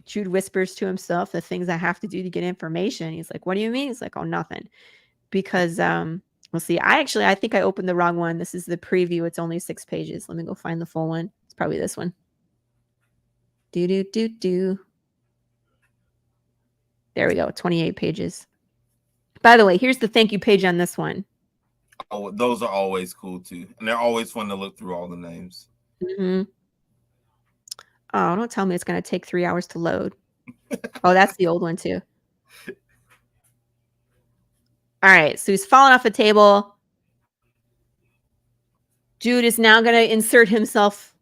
Speaker 2: Jude whispers to himself the things I have to do to get information. He's like, what do you mean? He's like, oh, nothing. Because, we'll see. I think I opened the wrong one. This is the preview. It's only 6 pages. Let me go find the full one. It's probably this one. Do. There we go. 28 pages. By the way, here's the thank you page on this one.
Speaker 1: Oh, those are always cool too, and they're always fun to look through all the names.
Speaker 2: Mm-hmm. Oh, don't tell me it's going to take 3 hours to load. Oh, that's the old one too. All right, so he's fallen off a table. Jude is now going to insert himself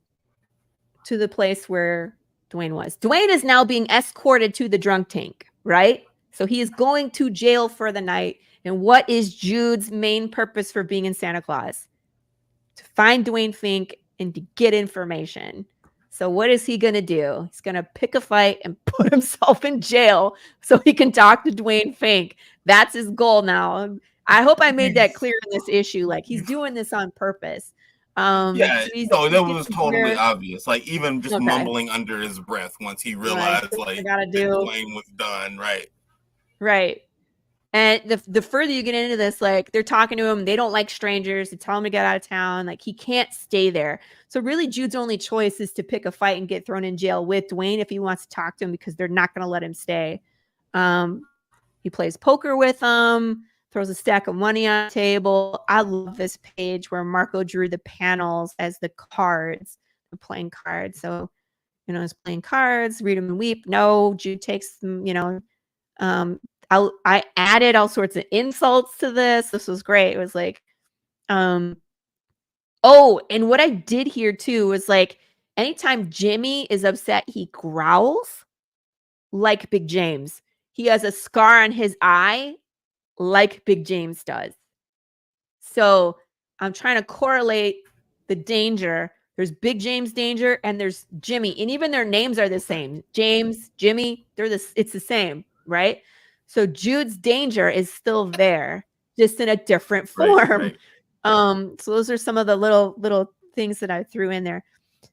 Speaker 2: to the place where Dwayne was. Dwayne is now being escorted to the drunk tank, right? So he is going to jail for the night. And what is Jude's main purpose for being in Santa Claus? To find Dwayne Fink and to get information. So what is he going to do? He's going to pick a fight and put himself in jail so he can talk to Dwayne Fink. That's his goal now. I hope I made that clear in this issue. Like, he's doing this on purpose.
Speaker 1: Yeah,
Speaker 2: so
Speaker 1: no, that was totally obvious. Like, even just mumbling under his breath once he realized, like, that Dwayne was done.
Speaker 2: Right. And the further you get into this, like, they're talking to him, they don't like strangers, they tell him to get out of town, like, he can't stay there. So really Jude's only choice is to pick a fight and get thrown in jail with Dwayne if he wants to talk to him, because they're not going to let him stay. He plays poker with him, throws a stack of money on the table. I love this page where Marco drew the panels as the cards, the playing cards. So, he's playing cards, read them and weep. No, Jude takes them, I added all sorts of insults to this. This was great. It was like, and what I did here too was, like, anytime Jimmy is upset, he growls like Big James. He has a scar on his eye like Big James does. So I'm trying to correlate the danger. There's Big James danger and there's Jimmy, and even their names are the same. James, Jimmy, it's the same, right? So Jude's danger is still there, just in a different form. Right. So those are some of the little things that I threw in there.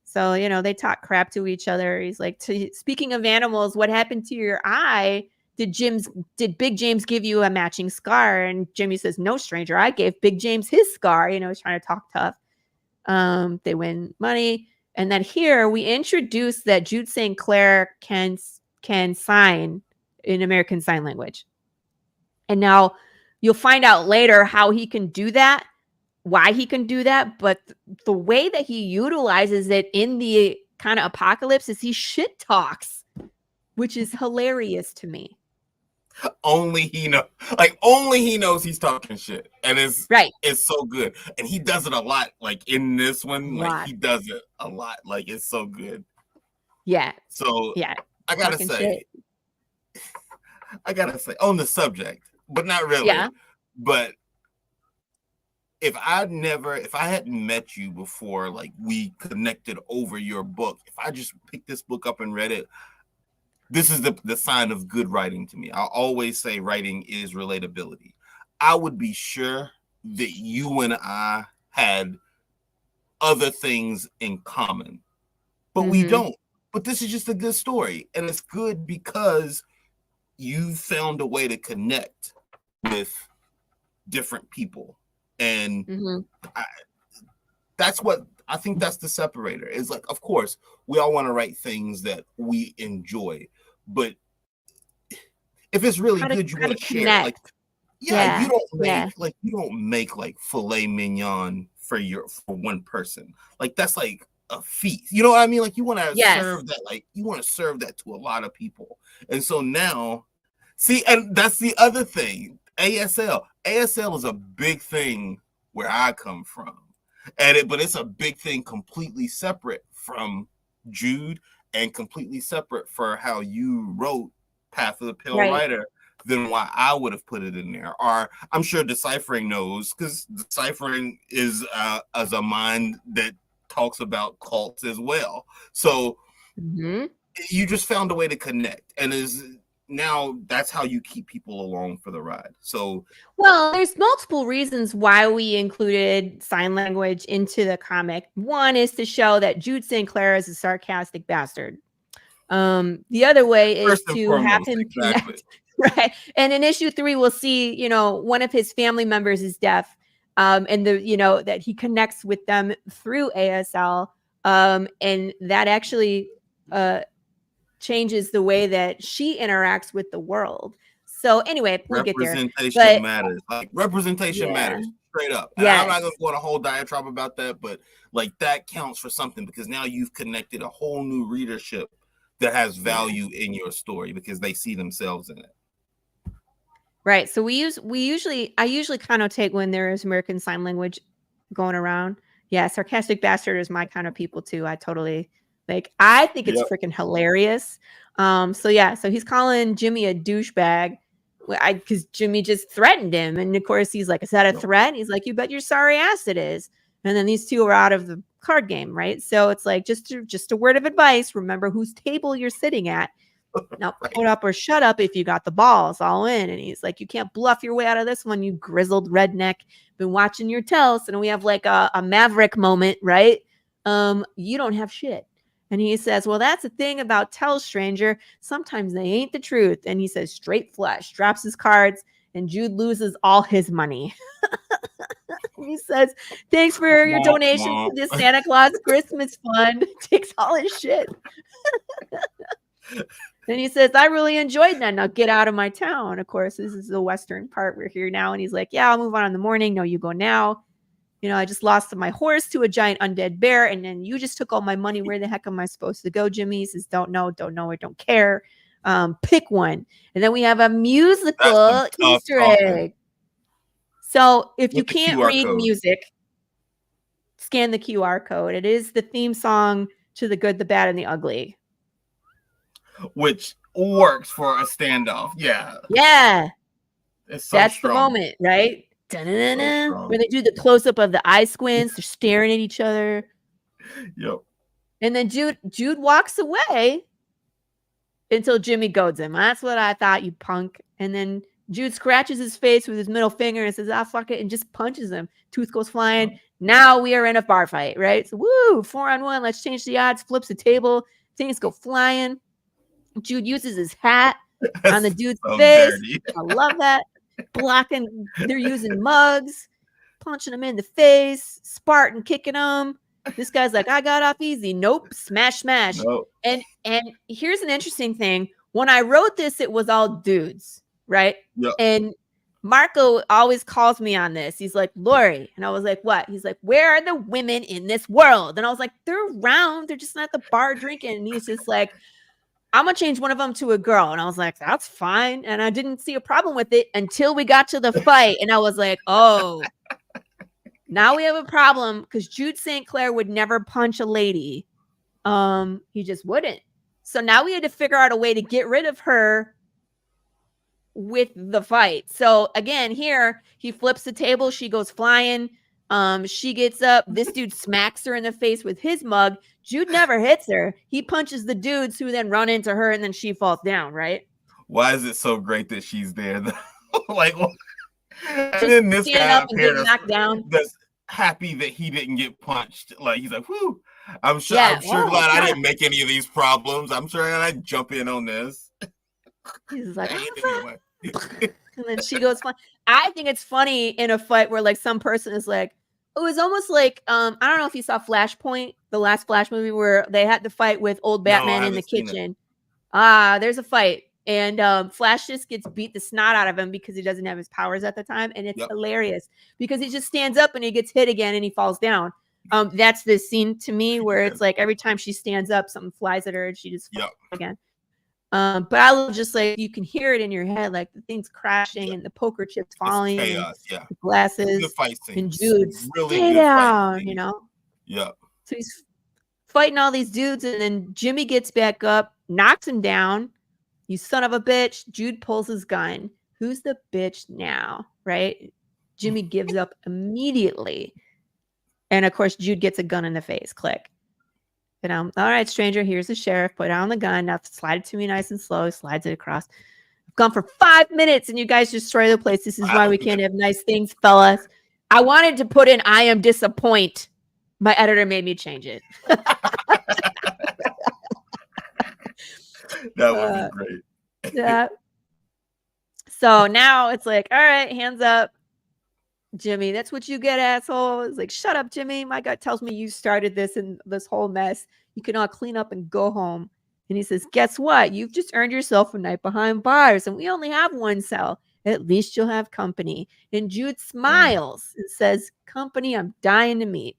Speaker 2: So, they talk crap to each other. He's like, speaking of animals, what happened to your eye? Did Big James give you a matching scar? And Jimmy says, no, stranger, I gave Big James his scar. He's trying to talk tough. They win money. And then here we introduce that Jude St. Clair can sign in American Sign Language. And now you'll find out later how he can do that, why he can do that. But the way that he utilizes it in the kind of apocalypse is he shit talks, which is hilarious to me.
Speaker 1: Only he knows he's talking shit, and it's so good, and he does it a lot. Like, in this one, like, he does it a lot. Like, it's so good.
Speaker 2: Yeah.
Speaker 1: So yeah, I gotta say on the subject, but not really. Yeah. But if I hadn't met you before, like, we connected over your book, if I just picked this book up and read it, this is the sign of good writing to me. I always say writing is relatability. I would be sure that you and I had other things in common, but we don't. But this is just a good story, and it's good because you found a way to connect with different people, and that's what I think. That's the separator. Is like, of course, we all want to write things that we enjoy, but if it's really good, you want to share. Like, you don't make like filet mignon for one person. Like, that's like a feast. You know what I mean? Like, you want to serve that. Like, you want to serve that to a lot of people. And so now, see, and that's the other thing. ASL is a big thing where I come from, but it's a big thing completely separate from Jude, and completely separate for how you wrote Path of the Pale Rider than why I would have put it in there. Or I'm sure Deciphering knows, because Deciphering is as a mind that talks about cults as well. So you just found a way to connect, and now that's how you keep people along for the ride. So,
Speaker 2: well, there's multiple reasons why we included sign language into the comic. One is to show that Jude St. Clair is a sarcastic bastard. The other way is to have him connect, right? And in issue 3, we'll see, one of his family members is deaf, and that he connects with them through ASL, and that actually changes the way that she interacts with the world. So anyway, we'll get there.
Speaker 1: Representation matters. Like representation matters straight up. And I'm not going to go on a whole diatribe about that, but like that counts for something because now you've connected a whole new readership that has value in your story because they see themselves in it.
Speaker 2: Right. So I usually connotate when there is American Sign Language going around. Yeah, sarcastic bastard is my kind of people too. I totally I think it's freaking hilarious. So he's calling Jimmy a douchebag because Jimmy just threatened him. And of course he's like, is that a threat? And he's like, you bet your sorry ass it is. And then these two are out of the card game, right? So it's like just a word of advice. Remember whose table you're sitting at. Now put up or shut up if you got the balls all in. And he's like, you can't bluff your way out of this one, you grizzled redneck. Been watching your tells. And we have like a Maverick moment, right? You don't have shit. And he says, well, that's the thing about tells, stranger. Sometimes they ain't the truth. And he says, straight flush, drops his cards, and Jude loses all his money. He says, thanks for your donations to this Santa Claus Christmas fund. Takes all his shit. Then he says, I really enjoyed that. Now get out of my town. Of course, this is the western part. We're here now. And he's like, yeah, I'll move on in the morning. No, you go now. You know, I just lost my horse to a giant undead bear. And then you just took all my money. Where the heck am I supposed to go, Jimmy? He says, don't know, or don't care. Pick one. And then we have a musical Easter egg. So if you can't read music, scan the QR code. It is the theme song to The Good, the Bad, and the Ugly.
Speaker 1: Which works for a standoff. Yeah.
Speaker 2: Yeah.
Speaker 1: That's
Speaker 2: strong. The moment, right? So where they do the close-up of the eye squints. They're staring at each other.
Speaker 1: Yep.
Speaker 2: And then Jude walks away until Jimmy goads him. That's what I thought, you punk. And then Jude scratches his face with his middle finger and says, fuck it, and just punches him. Tooth goes flying. Oh. Now we are in a bar fight, right? So, 4-on-1. Let's change the odds. Flips the table. Things go flying. Jude uses his hat on the dude's face. Dirty. I love that. Blocking. They're using mugs, punching him in the face, Spartan kicking him. This guy's like, I got off easy. Nope. Smash. Nope. And here's an interesting thing. When I wrote this, it was all dudes, right?
Speaker 1: Yep.
Speaker 2: And Marco always calls me on this. He's like, Laurie. And I was like, what? He's like, where are the women in this world? And I was like, they're around. They're just not at the bar drinking. And he's just like, I'm going to change one of them to a girl. And I was like, that's fine. And I didn't see a problem with it until we got to the fight. And I was like, oh, now we have a problem because Jude St. Clair would never punch a lady. He just wouldn't. So now we had to figure out a way to get rid of her with the fight. So again, here he flips the table. She goes flying. She gets up. This dude smacks her in the face with his mug. Jude never hits her. He punches the dudes who then run into her, and then she falls down, right?
Speaker 1: Why is it so great that she's there? Like, and then this guy up and get knocked down. That's happy that he didn't get punched. Like, he's like, whoo. I'm sure glad I didn't make any of these problems. I'm sure I jump in on this.
Speaker 2: He's like, anyway. And then she goes flying. I think it's funny in a fight where like some person is like, it was almost like I don't know if you saw Flashpoint, the last Flash movie where they had to fight with old Batman in the kitchen. There's a fight, and Flash just gets beat the snot out of him because he doesn't have his powers at the time, and it's hilarious because he just stands up and he gets hit again and he falls down. That's the scene to me where it's like every time she stands up, something flies at her and she just falls again. But I love just like you can hear it in your head, like the thing's crashing and the poker chips falling,
Speaker 1: chaos,
Speaker 2: the glasses,
Speaker 1: the fight scene.
Speaker 2: And Jude's
Speaker 1: really
Speaker 2: stay down, you know.
Speaker 1: Yeah.
Speaker 2: So he's fighting all these dudes, and then Jimmy gets back up, knocks him down. You son of a bitch! Jude pulls his gun. Who's the bitch now? Right? Jimmy gives up immediately, and of course Jude gets a gun in the face. Click. You know, all right, stranger, here's the sheriff. Put down the gun. Now slide it to me nice and slow. Slides it across. I've gone for 5 minutes and you guys destroy the place. This is why we can't have nice things, fellas. I wanted to put in I am disappoint. My editor made me change it.
Speaker 1: That would be great.
Speaker 2: Yeah. So now it's like, all right, hands up. Jimmy, that's what you get, asshole. It's like, shut up, Jimmy. My gut tells me you started this and this whole mess. You can all clean up and go home. And he says, guess what? You've just earned yourself a night behind bars, and we only have one cell. At least you'll have company. And Jude smiles and says, company I'm dying to meet.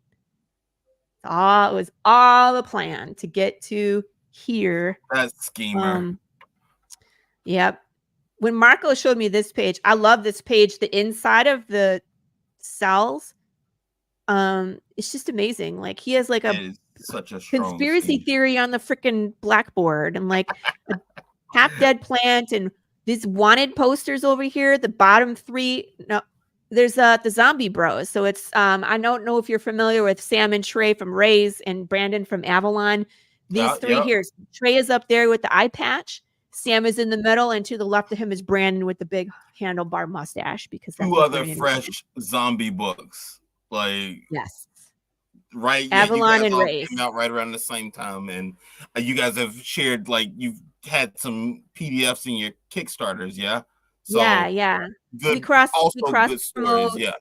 Speaker 2: It was all a plan to get to here.
Speaker 1: That schemer.
Speaker 2: Yep. When Marco showed me this page, I love this page. The inside of the cells, it's just amazing. Like he has like a
Speaker 1: such a strong
Speaker 2: conspiracy theory on the freaking blackboard, and like a half dead plant, and these wanted posters over here. The bottom three, no, there's the Zombie Bros. So it's I don't know if you're familiar with Sam and Trey from Ray's and Brandon from Avalon. These three here. Trey is up there with the eye patch. Sam is in the middle, and to the left of him is Brandon with the big handlebar mustache. Because that's
Speaker 1: 2 other fresh zombie books, like
Speaker 2: yes,
Speaker 1: right.
Speaker 2: Avalon
Speaker 1: and
Speaker 2: Ray
Speaker 1: came out right around the same time, and you guys have shared like you've had some PDFs in your Kickstarters, yeah. So
Speaker 2: yeah.
Speaker 1: Good,
Speaker 2: we cross
Speaker 1: good stories, yeah.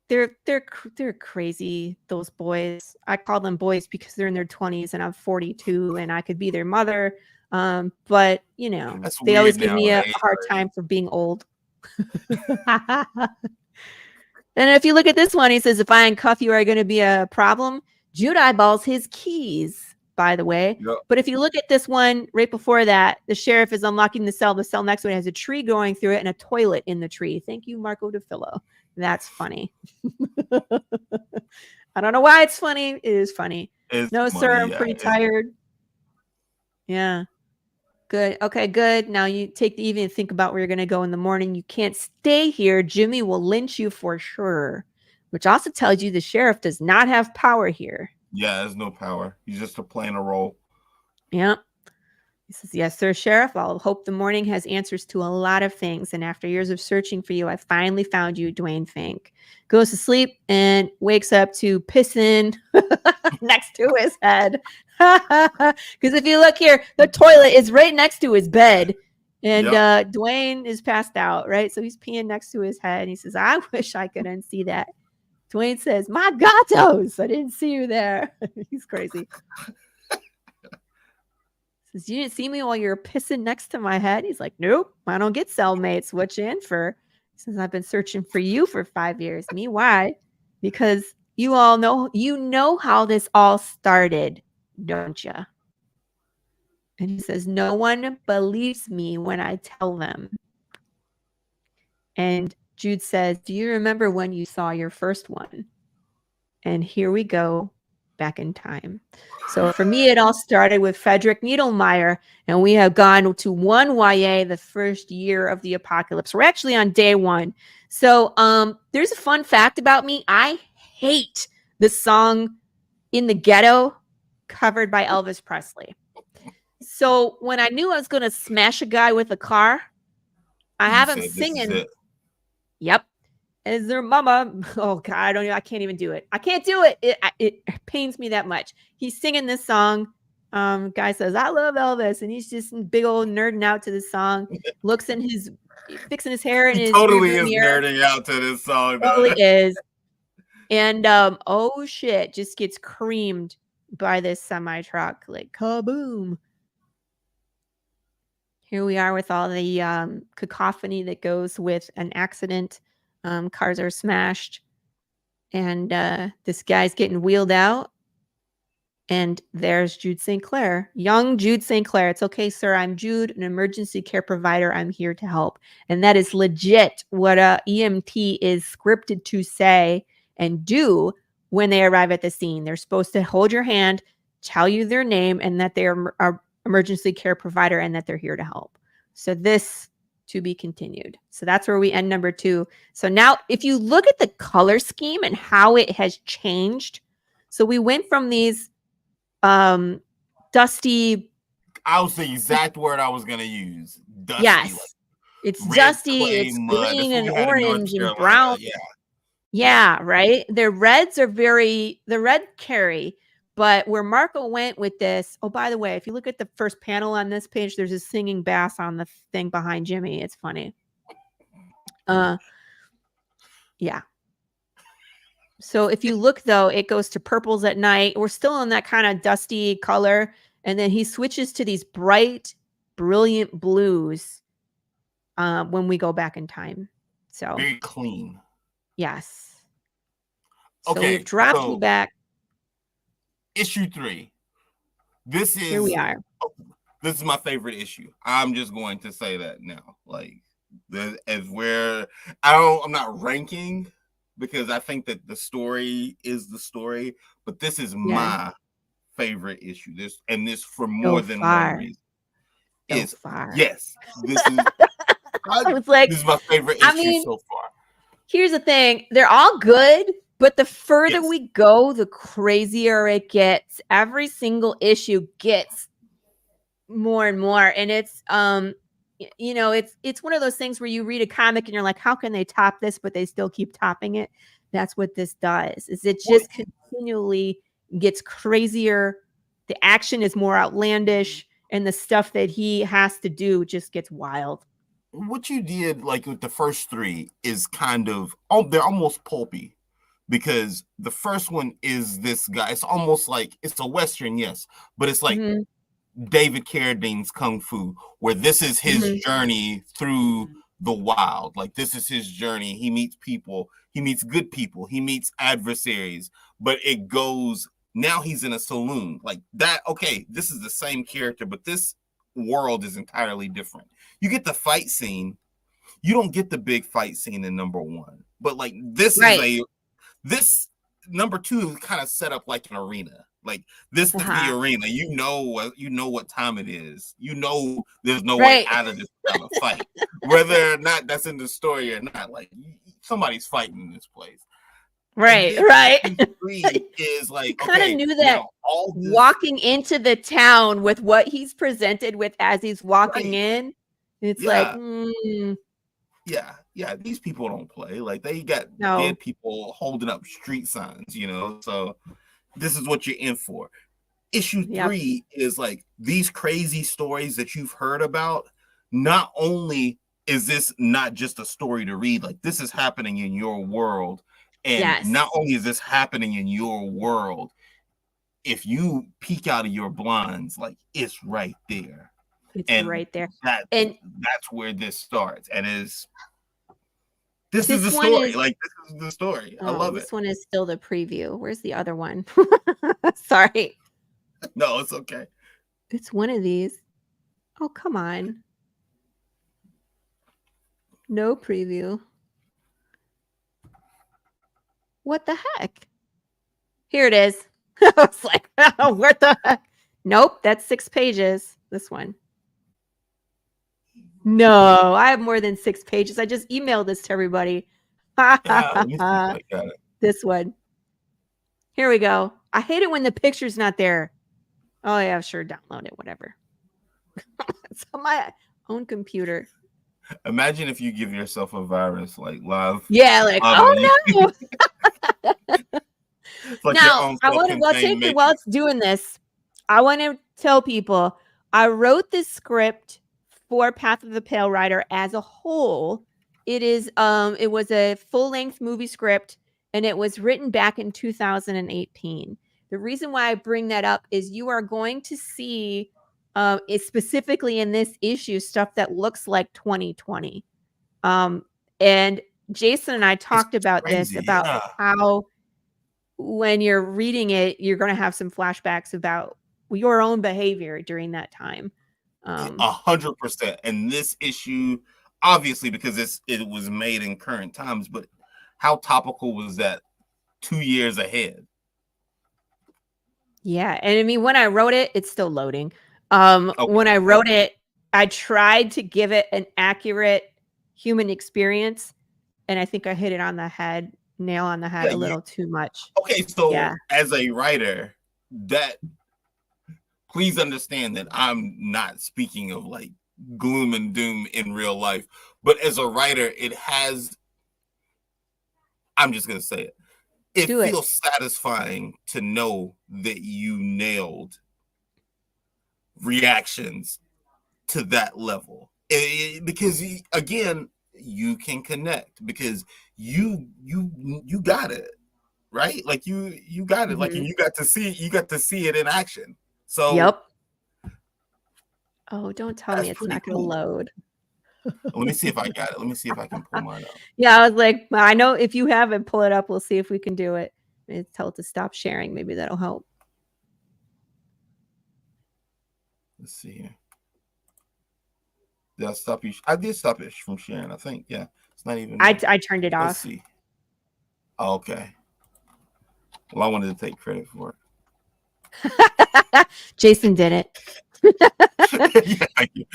Speaker 2: They're crazy, those boys. I call them boys because they're in their 20s and I'm 42 and I could be their mother. But you know, they always give me a hard time for being old. And if you look at this one, he says, if I uncuff you, are going to be a problem? Jude eyeballs his keys, by the way.
Speaker 1: Yep.
Speaker 2: But if you look at this one right before that, the sheriff is unlocking the cell. The cell next to it has a tree going through it and a toilet in the tree. Thank you, Marco Defillo. That's funny. I don't know why it's funny. It is funny. No, sir, I'm pretty tired. Yeah. Good. Okay, good. Now you take the evening and think about where you're going to go in the morning. You can't stay here. Jimmy will lynch you for sure, which also tells you the sheriff does not have power here.
Speaker 1: Yeah, there's no power. He's just playing a role.
Speaker 2: Yeah. He says, yes, sir, Sheriff. I'll hope the morning has answers to a lot of things. And after years of searching for you, I finally found you, Dwayne Fink. Goes to sleep and wakes up to pissing next to his head. Because if you look here, the toilet is right next to his bed. And Dwayne is passed out, right? So he's peeing next to his head. And he says, I wish I could unsee that. Dwayne says, my gatos, I didn't see you there. He's crazy. Says, you didn't see me while you were pissing next to my head? He's like, nope, I don't get cellmates. What you in for? He says, I've been searching for you for 5 years. Me, why? Because you all know how this all started, don't you? And he says, no one believes me when I tell them. And Jude says, do you remember when you saw your first one? And here we go back in time. So for me, it all started with Frederick Needlemeyer, and we have gone to 1YA, the first year of the apocalypse. We're actually on day 1. So there's a fun fact about me. I hate the song In the Ghetto covered by Elvis Presley. So when I knew I was going to smash a guy with a car, I have him singing. Yep. Is their mama? Oh God, I can't even do it. I can't do it. It pains me that much. He's singing this song. Guy says, I love Elvis. And he's just big old nerding out to this song. Looks in fixing his hair and his
Speaker 1: totally is nerding out to this song.
Speaker 2: Totally is. And oh shit, just gets creamed by this semi-truck. Like kaboom. Here we are with all the cacophony that goes with an accident. Cars are smashed, and this guy's getting wheeled out, and there's Jude St. Clair, young Jude St. Clair. It's okay, sir. I'm Jude, an emergency care provider. I'm here to help. And that is legit what a EMT is scripted to say and do when they arrive at the scene. They're supposed to hold your hand, tell you their name, and that they are an emergency care provider and that they're here to help. So this to be continued. So that's where we end number 2. So now if you look at the color scheme and how it has changed. So we went from these dusty.
Speaker 1: I was the exact word I was going to use. Dusty.
Speaker 2: Yes. Like it's dusty. It's green and orange and brown. Yeah. Right. The reds are the red carry. But where Marco went with this, oh, by the way, if you look at the first panel on this page, there's a singing bass on the thing behind Jimmy. It's funny. Yeah. So if you look, though, it goes to purples at night. We're still in that kind of dusty color. and then he switches to these bright, brilliant blues when we go back in time. So
Speaker 1: very clean.
Speaker 2: yes. So
Speaker 1: Okay,
Speaker 2: we've dropped you back.
Speaker 1: Issue 3. This
Speaker 2: Here we are.
Speaker 1: This is my favorite issue. I'm just going to say that now. Like, as where I'm not ranking because I think that the story is the story, but this is my favorite issue. This for more than one reason. Yes, this is. This is my favorite issue so far.
Speaker 2: Here's the thing: they're all good, but the further we go, the crazier it gets. Every single issue gets more and more, and it's it's one of those things where you read a comic and you're like, how can they top this, but they still keep topping it. That's what this does. Is it just continually gets crazier, the action is more outlandish, and the stuff that he has to do just gets wild.
Speaker 1: What you did like with the first 3 is kind of they're almost pulpy, because the first one is this guy. It's almost like it's a Western, yes, but it's like David Carradine's Kung Fu, where this is his journey through the wild. Like, this is his journey. He meets people, he meets good people, he meets adversaries, but it goes, now he's in a saloon. Like that, okay, this is the same character, but this world is entirely different. You get the fight scene. You don't get the big fight scene in number 1, but like this is this number 2 is kind of set up like an arena. Like, this is the arena. You know what time it is. You know there's no way out of this kind of fight, whether or not that's in the story or not. Like, somebody's fighting in this place.
Speaker 2: Right.
Speaker 1: Is like,
Speaker 2: kind of knew that walking into the town with what he's presented with as he's walking in, it's like,
Speaker 1: yeah, these people don't play. Like, they got dead people holding up street signs, so this is what you're in for. Issue 3 is like these crazy stories that you've heard about. Not only is this not just a story to read, like, this is happening in your world. And not only is this happening in your world, if you peek out of your blinds, like, it's right there.
Speaker 2: It's right there.
Speaker 1: That's where this starts. And this is the story. This is the story. I love it.
Speaker 2: This one is still the preview. Where's the other one? Sorry.
Speaker 1: No, it's okay.
Speaker 2: It's one of these. Oh, come on. No preview. What the heck? Here it is. I was like, oh, what the heck? Nope, that's 6 pages. This one. No, I have more than 6 pages. I just emailed this to everybody. This one. Here we go. I hate it when the picture's not there. Oh, yeah, sure. Download it, whatever. It's on my own computer.
Speaker 1: Imagine if you give yourself a virus, like, live.
Speaker 2: Yeah, like, oh, no.
Speaker 1: Like,
Speaker 2: now, while it's doing this, I want to tell people I wrote this script for Path of the Pale Rider as a whole. It was a full-length movie script, and it was written back in 2018. The reason why I bring that up is you are going to see, specifically in this issue, stuff that looks like 2020. And Jason and I talked about this, about how when you're reading it, you're going to have some flashbacks about your own behavior during that time.
Speaker 1: 100%. And this issue, obviously, because it was made in current times, but how topical was that 2 years ahead?
Speaker 2: Yeah. And I mean, when I wrote it, it's still loading. When I wrote it, I tried to give it an accurate human experience. And I think I hit it on the head, nail on the head a little too much.
Speaker 1: Okay. So as a writer, please understand that I'm not speaking of like gloom and doom in real life, but as a writer, I'm just going to say it. It feels satisfying to know that you nailed reactions to that level. Because again, you can connect because you got it, right? Like you got it. Like, and you got to see it in action. So
Speaker 2: Oh, don't tell me it's not going to load.
Speaker 1: Let me see if I got it. Let me see if I can pull mine up.
Speaker 2: Yeah, I was like, I know if you have it, pull it up. We'll see if we can do it. Maybe tell it to stop sharing. Maybe that'll help.
Speaker 1: Let's see here. Did I stop you? I did stop it from sharing, I think. Yeah. It's not even.
Speaker 2: I turned it off.
Speaker 1: Let's see. Oh, okay. Well, I wanted to take credit for
Speaker 2: it. Jason did it.
Speaker 1: Yeah, thank you.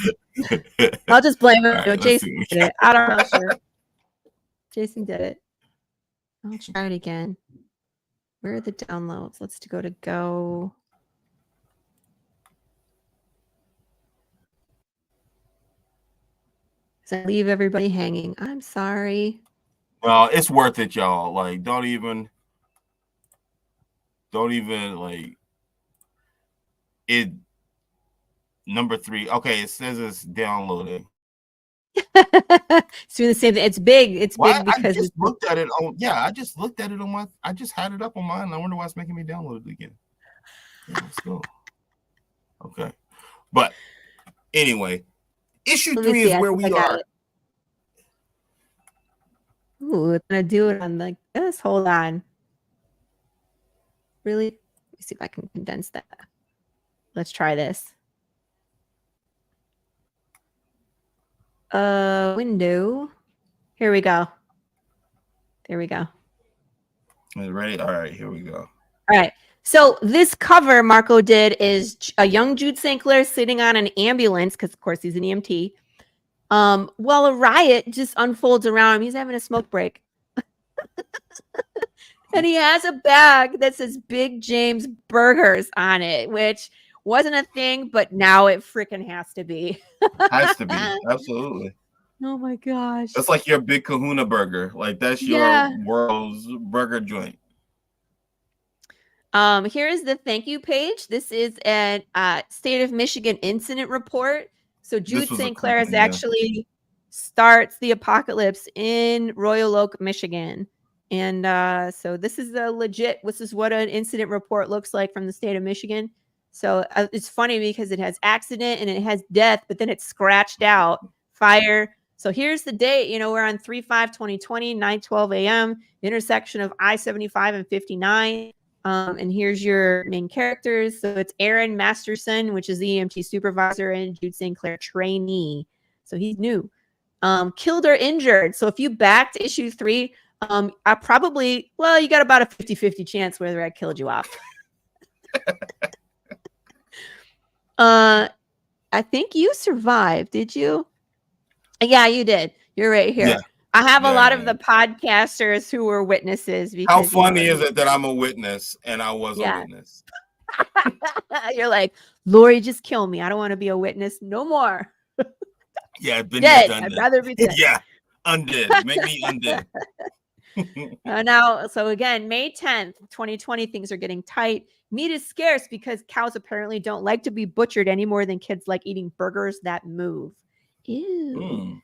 Speaker 2: I'll just blame him.
Speaker 1: Right,
Speaker 2: No, Jason did it. I don't know. Sure. Jason did it. I'll try it again. Where are the downloads? Let's go to Go. So I leave everybody hanging. I'm sorry.
Speaker 1: Well, it's worth it, y'all. Like, don't even like it. Number 3. Okay, it says it's downloading.
Speaker 2: It's doing the same thing. It's big. It's big because
Speaker 1: I just looked at it on. Yeah, I just looked at it on my. I just had it up on mine. I wonder why it's making me download it again. Yeah, let's go. Okay, but anyway, issue 3 is where we are.
Speaker 2: Ooh, it's gonna do it on like this. Hold on. Really? Let me see if I can condense that. Let's try this. Window. Here we go. There we go.
Speaker 1: Ready? All right, here we go.
Speaker 2: All right. So this cover Marco did is a young Jude St. Clair sitting on an ambulance, because of course he's an EMT, while a riot just unfolds around him. He's having a smoke break. And he has a bag that says Big James Burgers on it, which wasn't a thing, but now it freaking has to be.
Speaker 1: Has to be. Absolutely.
Speaker 2: Oh my gosh.
Speaker 1: That's like your Big Kahuna burger. Like that's your world's burger joint.
Speaker 2: Here is the thank you page. This is a state of Michigan incident report. So Jude St. Clair actually starts the apocalypse in Royal Oak, Michigan. And so this is this is what an incident report looks like from the state of Michigan. So it's funny because it has accident and it has death, but then it's scratched out, fire. So here's the date. We're on 3/5/2020, 9:12 a.m., intersection of I-75 and 59. And here's your main characters. So it's Aaron Masterson, which is the EMT supervisor, and Jude St. Clair trainee. So he's new. Killed or injured. So if you backed issue 3, I probably, you got about a 50-50 chance whether I killed you off. I think you survived. Did you? Yeah, you did. You're right here. Yeah. I have a lot of the podcasters who were witnesses. Because,
Speaker 1: how funny is it that I'm a witness and I was a witness?
Speaker 2: You're like, Laurie, just kill me. I don't want to be a witness no more.
Speaker 1: Yeah, I've been
Speaker 2: dead. I'd rather be dead.
Speaker 1: Yeah, undead. Make me undead.
Speaker 2: Now, so again, May 10th, 2020, things are getting tight. Meat is scarce because cows apparently don't like to be butchered any more than kids like eating burgers that move. Ew.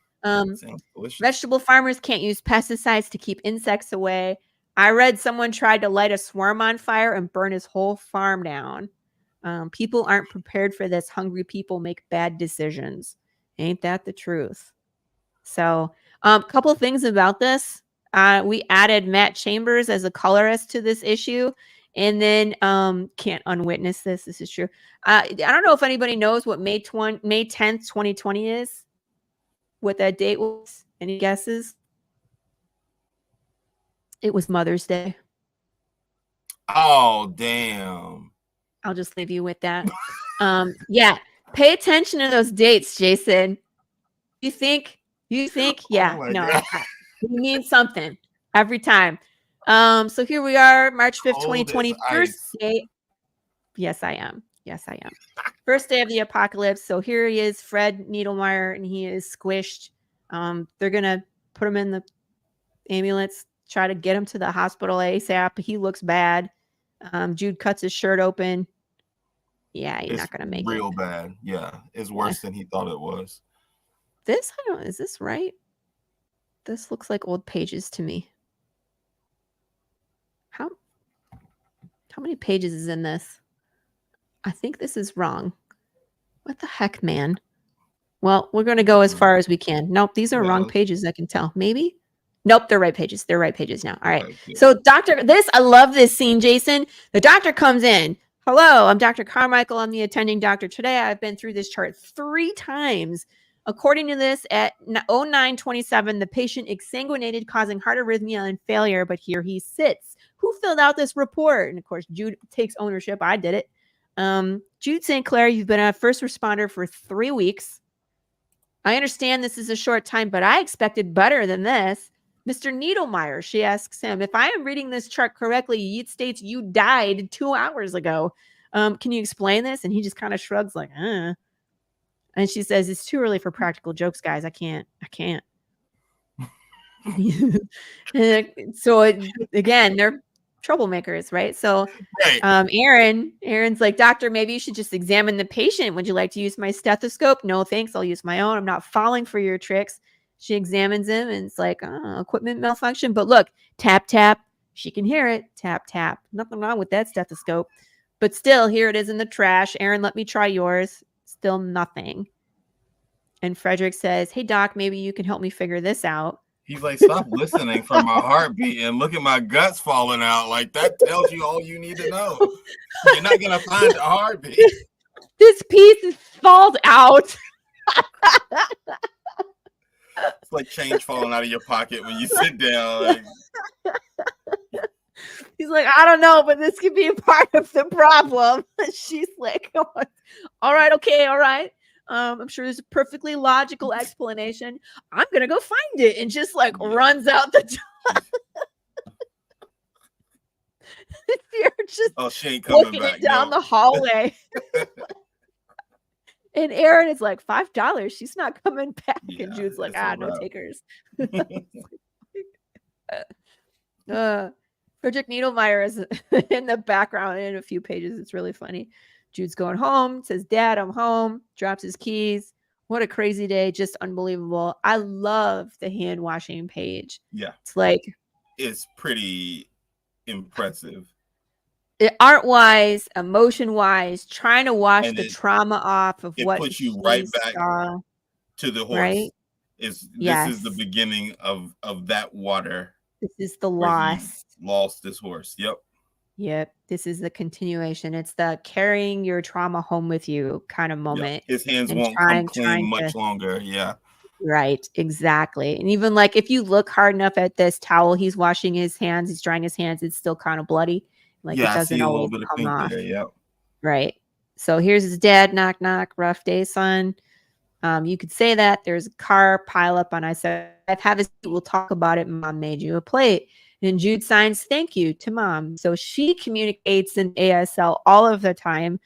Speaker 2: Vegetable farmers can't use pesticides to keep insects away. I read someone tried to light a swarm on fire and burn his whole farm down. People aren't prepared for this. Hungry people make bad decisions. Ain't that the truth? So a couple of things about this. We added Matt Chambers as a colorist to this issue. And then can't unwitness this. This is true. I don't know if anybody knows what May 10th, 2020 is. What that date was. Any guesses? It was Mother's Day.
Speaker 1: Oh, damn.
Speaker 2: I'll just leave you with that. Yeah. Pay attention to those dates, Jason. You think? Yeah. Oh no. It means something every time. So here we are, March 5th, 2020. First day. Yes, I am. First day of the apocalypse. So here he is, Fred Needlemeyer, and he is squished. They're gonna put him in the ambulance, try to get him to the hospital ASAP. He looks bad. Jude cuts his shirt open. Yeah, he's not gonna make it.
Speaker 1: Real bad. Yeah, it's worse than he thought it was.
Speaker 2: Is this right? This looks like old pages to me. How many pages is in this? I think this is wrong. What the heck, man? Well, we're going to go as far as we can. Nope, these are wrong pages, I can tell. Maybe? Nope, they're right pages. They're right pages now. All right. So I love this scene, Jason. The doctor comes in. Hello, I'm Dr. Carmichael. I'm the attending doctor today. I've been through this chart 3 times. According to this, at 09:27, the patient exsanguinated, causing heart arrhythmia and failure, but here he sits. Who filled out this report? And of course, Jude takes ownership. I did it. Jude St. Clair, you've been a first responder for 3 weeks. I understand this is a short time, but I expected better than this. Mr. Needlemeyer, she asks him, if I am reading this chart correctly, it states you died 2 hours ago. Can you explain this? And he just kind of shrugs like, And she says, it's too early for practical jokes, guys. I can't. So again, they're troublemakers, right? So Aaron's like, doctor, maybe you should just examine the patient. Would you like to use my stethoscope? No, thanks. I'll use my own. I'm not falling for your tricks. She examines him and it's like, equipment malfunction. But look, tap, tap. She can hear it. Tap, tap. Nothing wrong with that stethoscope. But still, here it is in the trash. Aaron, let me try yours. Still nothing. And Frederick says, hey, doc, maybe you can help me figure this out.
Speaker 1: He's like, stop listening for my heartbeat and look at my guts falling out. Like, that tells you all you need to know. You're not going to find a heartbeat.
Speaker 2: This piece falls out.
Speaker 1: It's like change falling out of your pocket when you sit down. Like.
Speaker 2: He's like, I don't know, but this could be a part of the problem. She's like, all right, okay, all right. I'm sure there's a perfectly logical explanation. I'm gonna go find it, and just like runs out the door. You're just
Speaker 1: she ain't coming
Speaker 2: looking
Speaker 1: back
Speaker 2: down the hallway. And Aaron is like, $5. She's not coming back. And Jude's like, no takers. Frederick Needlemeyer is in the background in a few pages. It's really funny. Jude's going home, says, Dad, I'm home, drops his keys. What a crazy day. Just unbelievable. I love the hand washing page.
Speaker 1: Yeah.
Speaker 2: It's
Speaker 1: pretty impressive.
Speaker 2: Art-wise, emotion-wise, trying to wash the trauma off of what
Speaker 1: puts you right back to the horse.
Speaker 2: Right?
Speaker 1: This is the beginning of that water.
Speaker 2: This is the loss.
Speaker 1: Lost this horse.
Speaker 2: Yep. This is the continuation. It's the carrying your trauma home with you kind of moment.
Speaker 1: His hands won't come clean much longer. Yeah.
Speaker 2: Right. Exactly. And even like if you look hard enough at this towel, he's washing his hands, he's drying his hands, it's still kind of bloody. Like it doesn't always come off.
Speaker 1: There,
Speaker 2: right. So here's his dad, knock, knock, rough day, son. You could say that. There's a car pile up on I-75. Have a seat. We'll talk about it. Mom made you a plate. And Jude signs thank you to mom. So she communicates in ASL all of the time.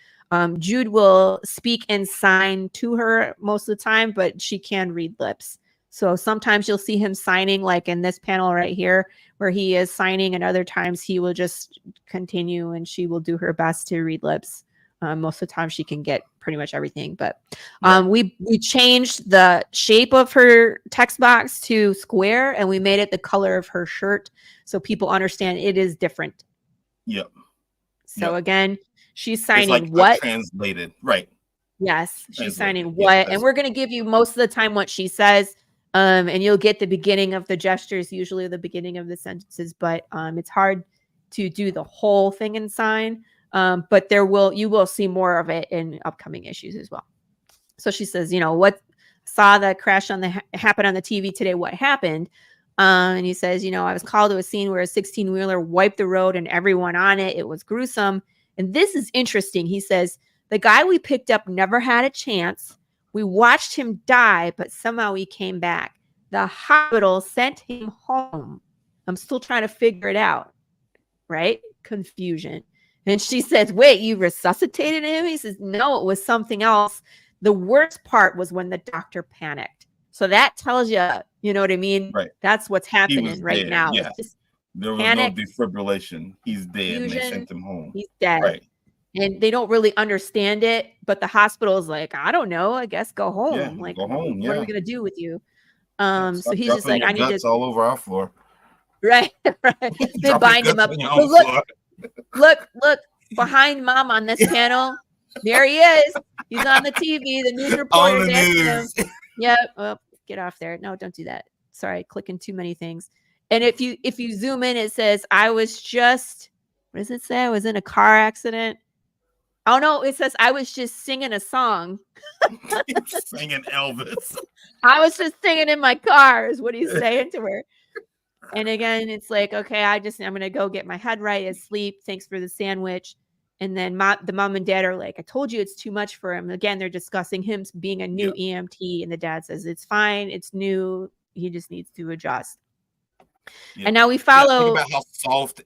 Speaker 2: Jude will speak and sign to her most of the time, but she can read lips. So sometimes you'll see him signing, like in this panel right here, where he is signing, and other times he will just continue and she will do her best to read lips. Most of the time she can get pretty much everything, but we changed the shape of her text box to square, and we made it the color of her shirt so people understand it is different.
Speaker 1: Yep.
Speaker 2: So again, she's signing
Speaker 1: it's like
Speaker 2: what?
Speaker 1: Translated. Right.
Speaker 2: Yes. She's signing what? And we're going to give you most of the time what she says. And you'll get the beginning of the gestures, usually the beginning of the sentences, but it's hard to do the whole thing and sign. But you will see more of it in upcoming issues as well. So she says, what saw the crash happen on the TV today? What happened? And he says, I was called to a scene where a 16-wheeler wiped the road and everyone on it. It was gruesome. And this is interesting. He says, the guy we picked up never had a chance. We watched him die, but somehow he came back. The hospital sent him home. I'm still trying to figure it out. Right? Confusion. And she says, wait, you resuscitated him? He says, no, it was something else. The worst part was when the doctor panicked. So that tells you, you know what I mean?
Speaker 1: Right.
Speaker 2: That's what's happening right now.
Speaker 1: Yeah. There was no defibrillation. He's dead. And they sent him home.
Speaker 2: He's dead.
Speaker 1: Right.
Speaker 2: And they don't really understand it, but the hospital is like, I don't know. I guess go home.
Speaker 1: Yeah,
Speaker 2: like,
Speaker 1: go home.
Speaker 2: What are we gonna do with you? So he's just like, I need to
Speaker 1: all over our floor.
Speaker 2: Right. They bind him up. Look behind mom on this panel. There he is. He's on the TV. The news
Speaker 1: On
Speaker 2: reporter's
Speaker 1: the
Speaker 2: asking him.
Speaker 1: news.
Speaker 2: Yep. Oh, get off there. No, don't do that. Sorry, clicking too many things. And if you zoom in, it says, I was just, what does it say? I was in a car accident. Oh no, it says I was just singing a song.
Speaker 1: Singing Elvis.
Speaker 2: I was just singing in my car is what he's saying to her. And again, it's like, okay, I'm going to go get my head right, asleep. Thanks for the sandwich. And then the mom and dad are like, I told you it's too much for him. Again, they're discussing him being a new EMT. And the dad says, it's fine. It's new. He just needs to adjust. And now we follow.
Speaker 1: Think about how soft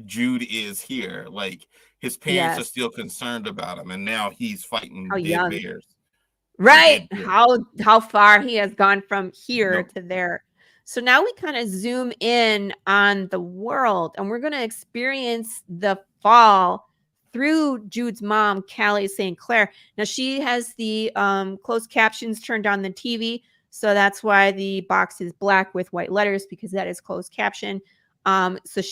Speaker 1: Jude is here. Like his parents are still concerned about him. And now he's fighting dead bears.
Speaker 2: Right. How far he has gone from here to there. So now we kind of zoom in on the world, and we're going to experience the fall through Jude's mom, Callie St. Clair. Now she has the closed captions turned on the TV. So that's why the box is black with white letters, because that is closed caption. So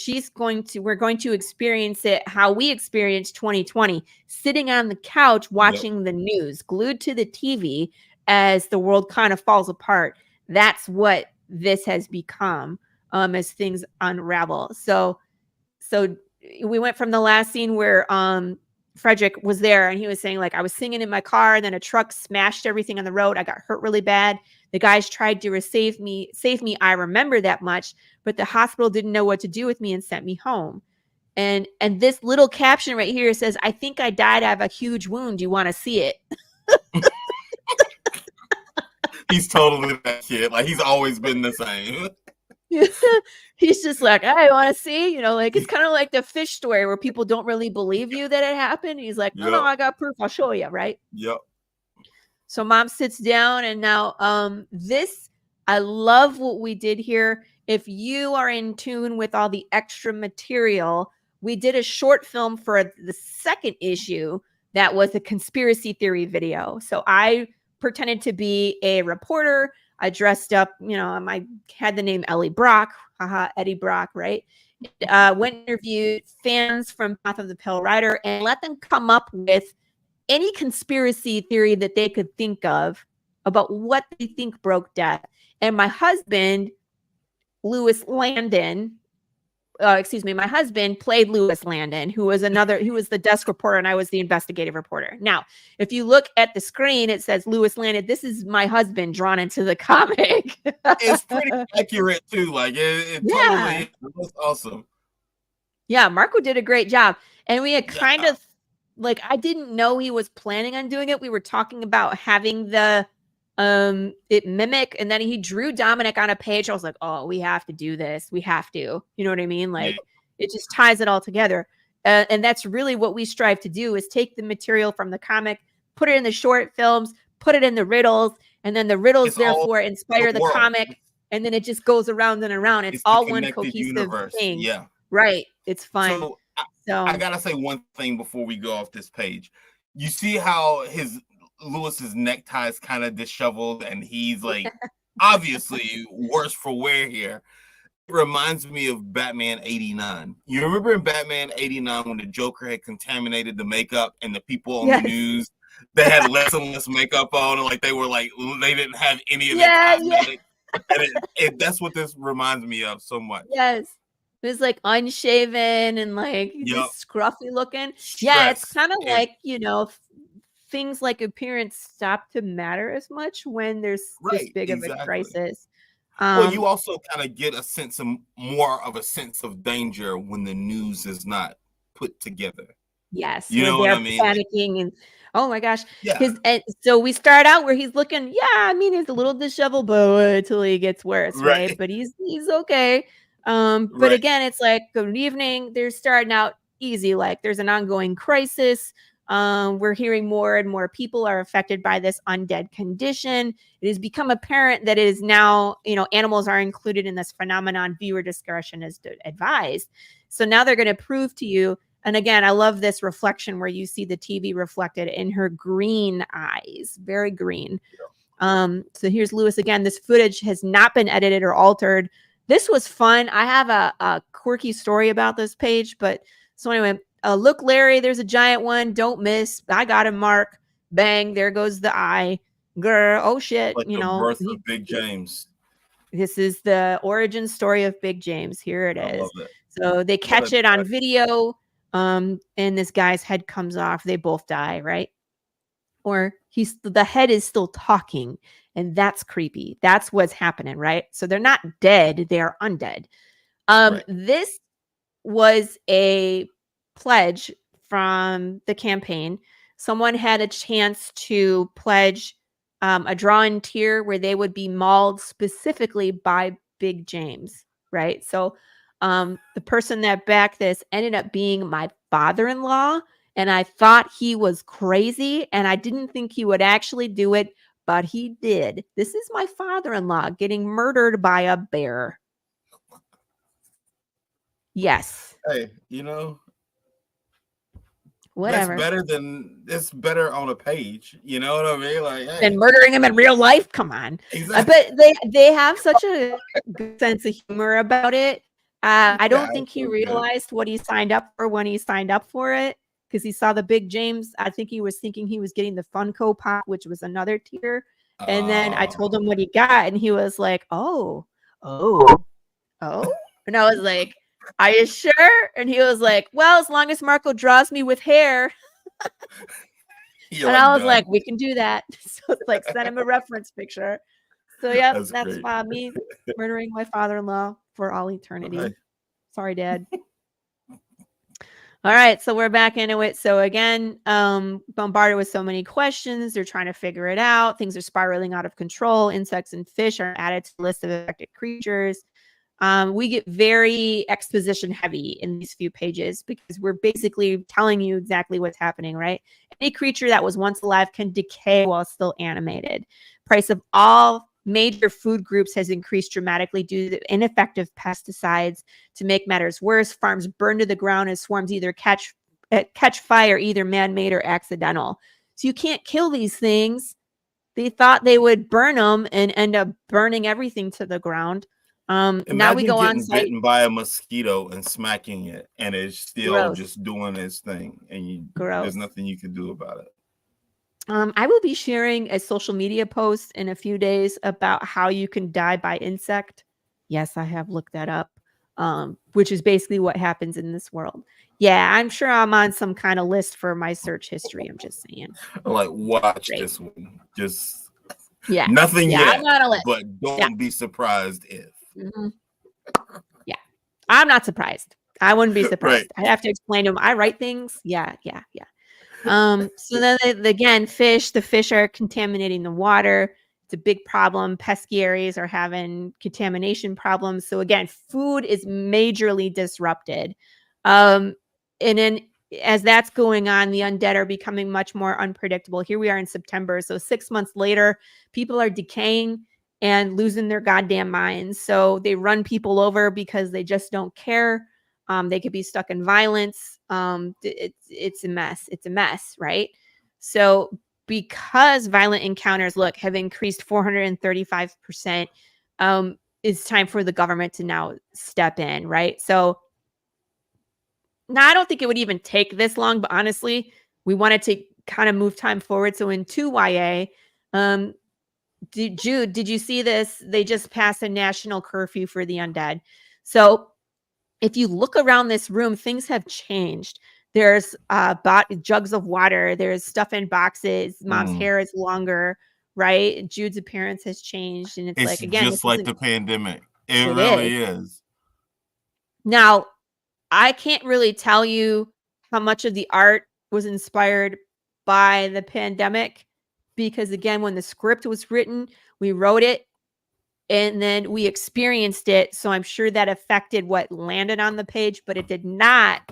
Speaker 2: we're going to experience it how we experienced 2020, sitting on the couch watching the news, glued to the TV as the world kind of falls apart. That's what this has become as things unravel. So we went from the last scene where Frederick was there and he was saying, like, I was singing in my car and then a truck smashed everything on the road. I got hurt really bad. The guys tried to save me. I remember that much, but the hospital didn't know what to do with me and sent me home. And this little caption right here says, I think I died. I have a huge wound. Do you want to see it?
Speaker 1: He's totally that kid. Like he's always been the same.
Speaker 2: He's just like, I want to see, like it's kind of like the fish story where people don't really believe you that it happened. He's like, no, I got proof. I'll show you. Right.
Speaker 1: Yep.
Speaker 2: So mom sits down and now I love what we did here. If you are in tune with all the extra material, we did a short film for the second issue that was a conspiracy theory video. So I pretended to be a reporter. I dressed up, I had the name Ellie Brock, Eddie Brock, right? Went interviewed fans from Path of the Pale Rider and let them come up with any conspiracy theory that they could think of about what they think broke death. And my husband, my husband played Lewis Landon, who was the desk reporter and I was the investigative reporter. Now, if you look at the screen, it says Lewis Landon. This is my husband drawn into the comic.
Speaker 1: It's pretty accurate too. Like it totally was awesome.
Speaker 2: Yeah, Marco did a great job. And we had kind of like, I didn't know he was planning on doing it. We were talking about having the it mimic, and then he drew Dominic on a page. I was like, oh, we have to do this. We have to, you know what I mean? Like it just ties it all together. And that's really what we strive to do, is take the material from the comic, put it in the short films, put it in the riddles, and then the riddles therefore inspire the comic. And then it just goes around and around. It's all one cohesive universe. Thing.
Speaker 1: Yeah.
Speaker 2: Right. It's fun. So
Speaker 1: I gotta say one thing before we go off this page. You see how Lewis's necktie is kind of disheveled and he's like obviously worse for wear here. It reminds me of Batman 89. You remember in Batman 89 when the Joker had contaminated the makeup and the people on the news, they had less and less makeup on, and like they didn't have any of their cosmetics. And that's what this reminds me of so much.
Speaker 2: Yes. It was like unshaven and like just scruffy looking. Yeah, it's kind of like, things like appearance stop to matter as much when there's this big of a crisis.
Speaker 1: Well, you also kind of get more of a sense of danger when the news is not put together.
Speaker 2: Yes,
Speaker 1: you know what I mean?
Speaker 2: Panicking and oh my gosh, and so we start out where he's looking. Yeah, I mean he's a little disheveled, but until he gets worse, right? But he's okay. But again, it's like, good evening. They're starting out easy, like there's an ongoing crisis. We're hearing more and more people are affected by this undead condition. It has become apparent that it is now, animals are included in this phenomenon. Viewer discretion is advised. So now they're going to prove to you. And again, I love this reflection where you see the TV reflected in her green eyes, very green. So here's Lewis again. This footage has not been edited or altered. This was fun. I have a quirky story about this page, but so anyway, look, Larry, there's a giant one. Don't miss. I got him, Mark. Bang, there goes the eye. Grr, oh shit.
Speaker 1: Like the birth of Big James.
Speaker 2: This is the origin story of Big James. Here it
Speaker 1: I
Speaker 2: is.
Speaker 1: love it.
Speaker 2: So they catch it on video, and this guy's head comes off. They both die, right? Or the head is still talking, and that's creepy. That's what's happening, right? So they're not dead, they are undead.
Speaker 1: Right.
Speaker 2: This was a pledge from the campaign. Someone had a chance to pledge a draw-in tier where they would be mauled specifically by Big James, right? So the person that backed this ended up being my father-in-law, and I thought he was crazy, and I didn't think he would actually do it, but he did. This is my father-in-law getting murdered by a bear. Yes.
Speaker 1: Hey, you know,
Speaker 2: whatever.
Speaker 1: It's better on a page. You know what I mean? Like, hey.
Speaker 2: And murdering him in real life. Come on.
Speaker 1: Exactly.
Speaker 2: But they have such a good sense of humor about it. I don't think he realized what he signed up for when he signed up for it, because he saw the Big James. I think he was thinking he was getting the Funko Pop, which was another tier. And then I told him what he got, and he was like, oh. And I was like, are you sure? And he was like, well, as long as Marco draws me with hair. And I was like, we can do that. So it's like, send him a reference picture. So yeah, that's me murdering my father-in-law for all eternity. Okay. Sorry, Dad. All right, so we're back into it. So again, bombarded with so many questions. They're trying to figure it out. Things are spiraling out of control. Insects and fish are added to the list of affected creatures. We get very exposition heavy in these few pages because we're basically telling you exactly what's happening, right? Any creature that was once alive can decay while still animated. Price of all major food groups has increased dramatically due to ineffective pesticides. To make matters worse, farms burn to the ground as swarms either catch fire, either man-made or accidental. So you can't kill these things. They thought they would burn them and end up burning everything to the ground. Now we go on site.
Speaker 1: Bitten by a mosquito and smacking it, and it's still just doing its thing, and there's nothing you can do about it.
Speaker 2: I will be sharing a social media post in a few days about how you can die by insect. Yes, I have looked that up, which is basically what happens in this world. Yeah, I'm sure I'm on some kind of list for my search history. I'm just saying.
Speaker 1: Like, watch this one. Just nothing yet. I'm on a list. But don't be surprised if.
Speaker 2: Mm-hmm. Yeah, I'm not surprised. I wouldn't be surprised. I have to explain to them. I write things. Yeah. So then again, the fish are contaminating the water. It's a big problem. Pesky areas are having contamination problems. So again, food is majorly disrupted. And then as that's going on, the undead are becoming much more unpredictable. Here we are in September. So 6 months later, people are decaying and losing their goddamn minds. So they run people over because they just don't care. They could be stuck in violence. It's a mess. It's a mess, right? So because violent encounters, have increased 435%, it's time for the government to now step in, right? So now I don't think it would even take this long, but honestly, we wanted to kind of move time forward. So in 2YA, Jude, did you see this? They just passed a national curfew for the undead. So if you look around this room, things have changed. There's jugs of water. There's stuff in boxes. Mom's hair is longer, right? Jude's appearance has changed. And it's like, again,
Speaker 1: just like the pandemic. It really is.
Speaker 2: Now, I can't really tell you how much of the art was inspired by the pandemic, because again, when the script was written, we wrote it and then we experienced it. So I'm sure that affected what landed on the page, but it did not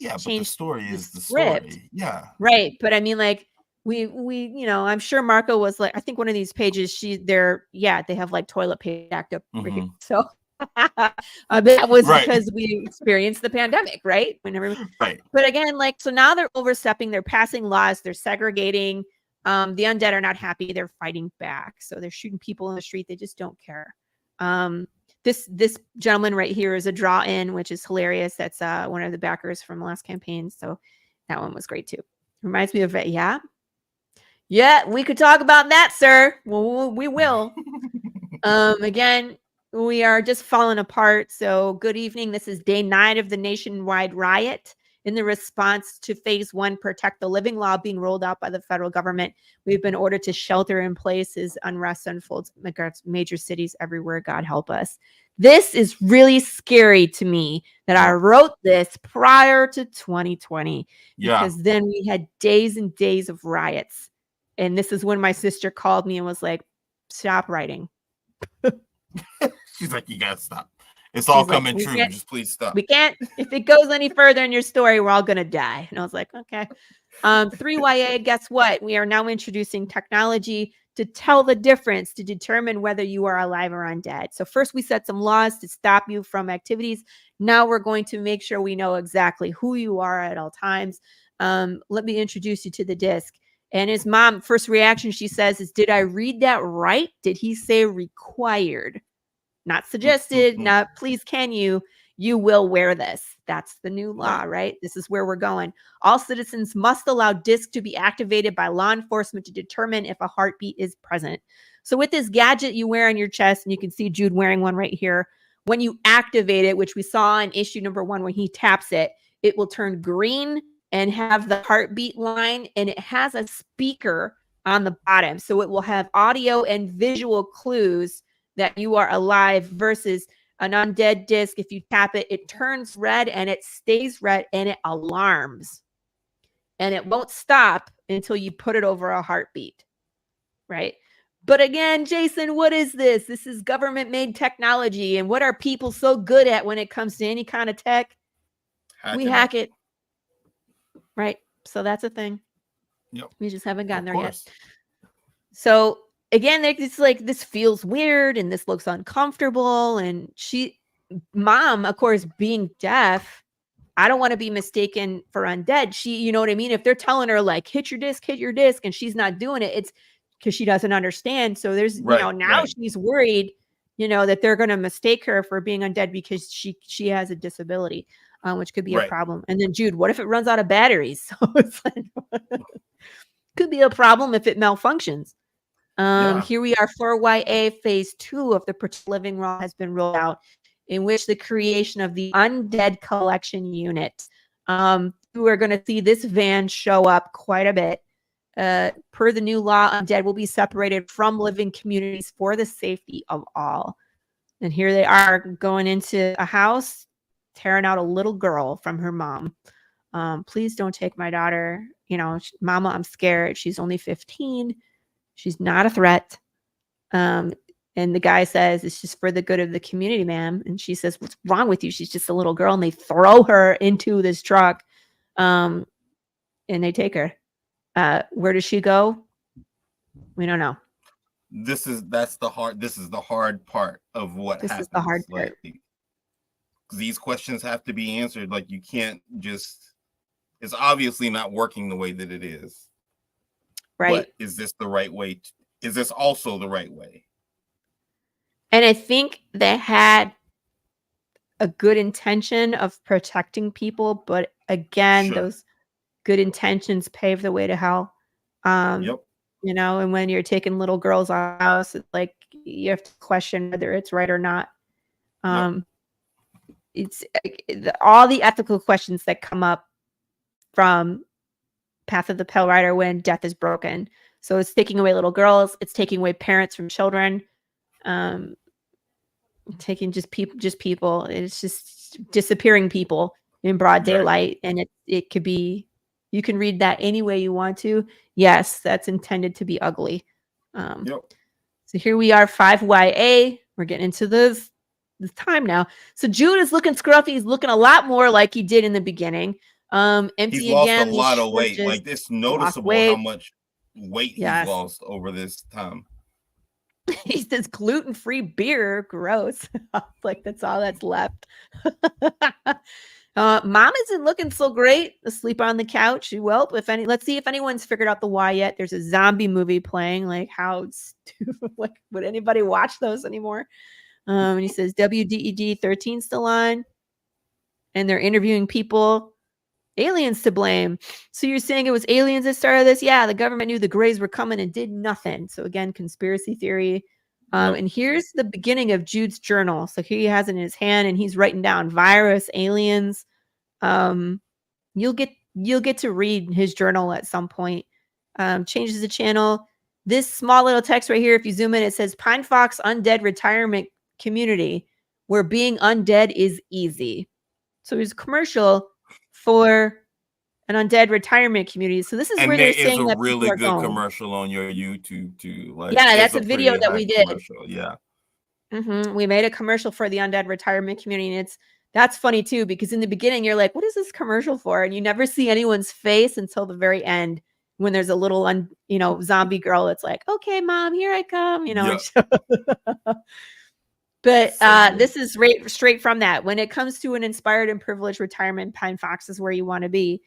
Speaker 2: change.
Speaker 1: But the story is the story. Yeah.
Speaker 2: Right. But I mean, like we, I'm sure Marco was like, I think one of these pages, they have like toilet paper stacked up.
Speaker 1: Mm-hmm.
Speaker 2: So that was because we experienced the pandemic, right?
Speaker 1: Right.
Speaker 2: But again, so now they're overstepping, they're passing laws, they're segregating. The undead are not happy. They're fighting back. So they're shooting people in the street. They just don't care. this gentleman right here is a draw-in, which is hilarious. That's one of the backers from the last campaign. So that one was great too. Reminds me of it. Yeah. Yeah, we could talk about that, sir. Well, we will. Again, we are just falling apart. So good evening. This is day 9 of the nationwide riot. In the response to phase 1, protect the living law being rolled out by the federal government, we've been ordered to shelter in place as unrest unfolds across major cities everywhere. God help us. This is really scary to me that I wrote this prior to 2020 because then we had days and days of riots. And this is when my sister called me and was like, stop writing.
Speaker 1: She's like, you gotta stop. It's all coming true. Just please stop.
Speaker 2: We can't. If it goes any further in your story, we're all gonna die. And I was like, okay. 3YA, guess what? We are now introducing technology to tell the difference to determine whether you are alive or undead. So first we set some laws to stop you from activities. Now we're going to make sure we know exactly who you are at all times. Let me introduce you to the disc. And his mom, first reaction she says is, did I read that right? Did he say required? Not suggested, not please can you will wear this. That's the new law, right? This is where we're going. All citizens must allow disc to be activated by law enforcement to determine if a heartbeat is present. So with this gadget you wear on your chest, and you can see Jude wearing one right here, when you activate it, which we saw in issue number 1, when he taps it, it will turn green and have the heartbeat line, and it has a speaker on the bottom. So it will have audio and visual clues that you are alive versus an undead disc. If you tap it, it turns red and it stays red and it alarms. And it won't stop until you put it over a heartbeat, right? But again, Jason, what is this? This is government-made technology. And what are people so good at when it comes to any kind of tech? We hack it. Right? So that's a thing.
Speaker 1: Yep.
Speaker 2: We just haven't gotten there yet. So again, it's like, this feels weird and this looks uncomfortable. And mom, of course, being deaf, I don't want to be mistaken for undead. You know what I mean? If they're telling her like, hit your disc, and she's not doing it, it's because she doesn't understand. So there's, she's worried, that they're going to mistake her for being undead because she has a disability, which could be a problem. And then Jude, what if it runs out of batteries? So it's like, could be a problem if it malfunctions. Here we are, 4YA phase 2 of the Protect Living Law has been rolled out, in which the creation of the Undead Collection Unit. We're going to see this van show up quite a bit. Per the new law, undead will be separated from living communities for the safety of all. And here they are going into a house, tearing out a little girl from her mom. Please don't take my daughter. Mama, I'm scared. She's only 15. She's not a threat. And the guy says, it's just for the good of the community, ma'am. And she says, what's wrong with you? She's just a little girl. And they throw her into this truck. And they take her. Where does she go? We don't know.
Speaker 1: This is the hard part of what happens. This is the hard part. These questions have to be answered. Like, you can't just, it's obviously not working the way that it is.
Speaker 2: Right.
Speaker 1: But is this the right way? Is this also the right way?
Speaker 2: And I think they had a good intention of protecting people, but again, those good intentions pave the way to hell. And when you're taking little girls out of the house, it's like you have to question whether it's right or not. It's all the ethical questions that come up from Path of the Pale Rider when death is broken. So it's taking away little girls, it's taking away parents from children, taking just people. It's just disappearing people in broad daylight. And it could be, you can read that any way you want to. Yes, that's intended to be ugly. So here we are, 5YA. We're getting into this time now. So Jude is looking scruffy. He's looking a lot more like he did in the beginning. Empty
Speaker 1: he's lost
Speaker 2: again.
Speaker 1: A lot of weight. Like, it's noticeable how much weight he's lost over this time.
Speaker 2: He says gluten-free beer. Gross. Like, that's all that's left. Mom isn't looking so great. Asleep on the couch. Well, let's see if anyone's figured out the why yet. There's a zombie movie playing. Like, how stupid. Like, would anybody watch those anymore? And he says WDED 13 still on, and they're interviewing people. Aliens to blame. So you're saying it was aliens that started this? Yeah, the government knew the Greys were coming and did nothing. So again, conspiracy theory.
Speaker 1: Yep.
Speaker 2: And here's the beginning of Jude's journal. So here he has it in his hand, and he's writing down virus, aliens. You'll get to read his journal at some point. Changes the channel. This small little text right here, if you zoom in, it says Pine Fox Undead Retirement Community, where being undead is easy. So there's a commercial for an undead retirement community. So this is where they're saying that
Speaker 1: there is a really good
Speaker 2: going.
Speaker 1: commercial on your YouTube too. Like,
Speaker 2: yeah, that's a video that we did.
Speaker 1: Commercial. Yeah.
Speaker 2: We made a commercial for the undead retirement community, and that's funny too, because in the beginning you're like, what is this commercial for? And you never see anyone's face until the very end when there's a little zombie girl that's like, okay, mom, here I come,
Speaker 1: Yeah.
Speaker 2: But this is straight from that. When it comes to an inspired and privileged retirement, Pine Fox is where you want to be.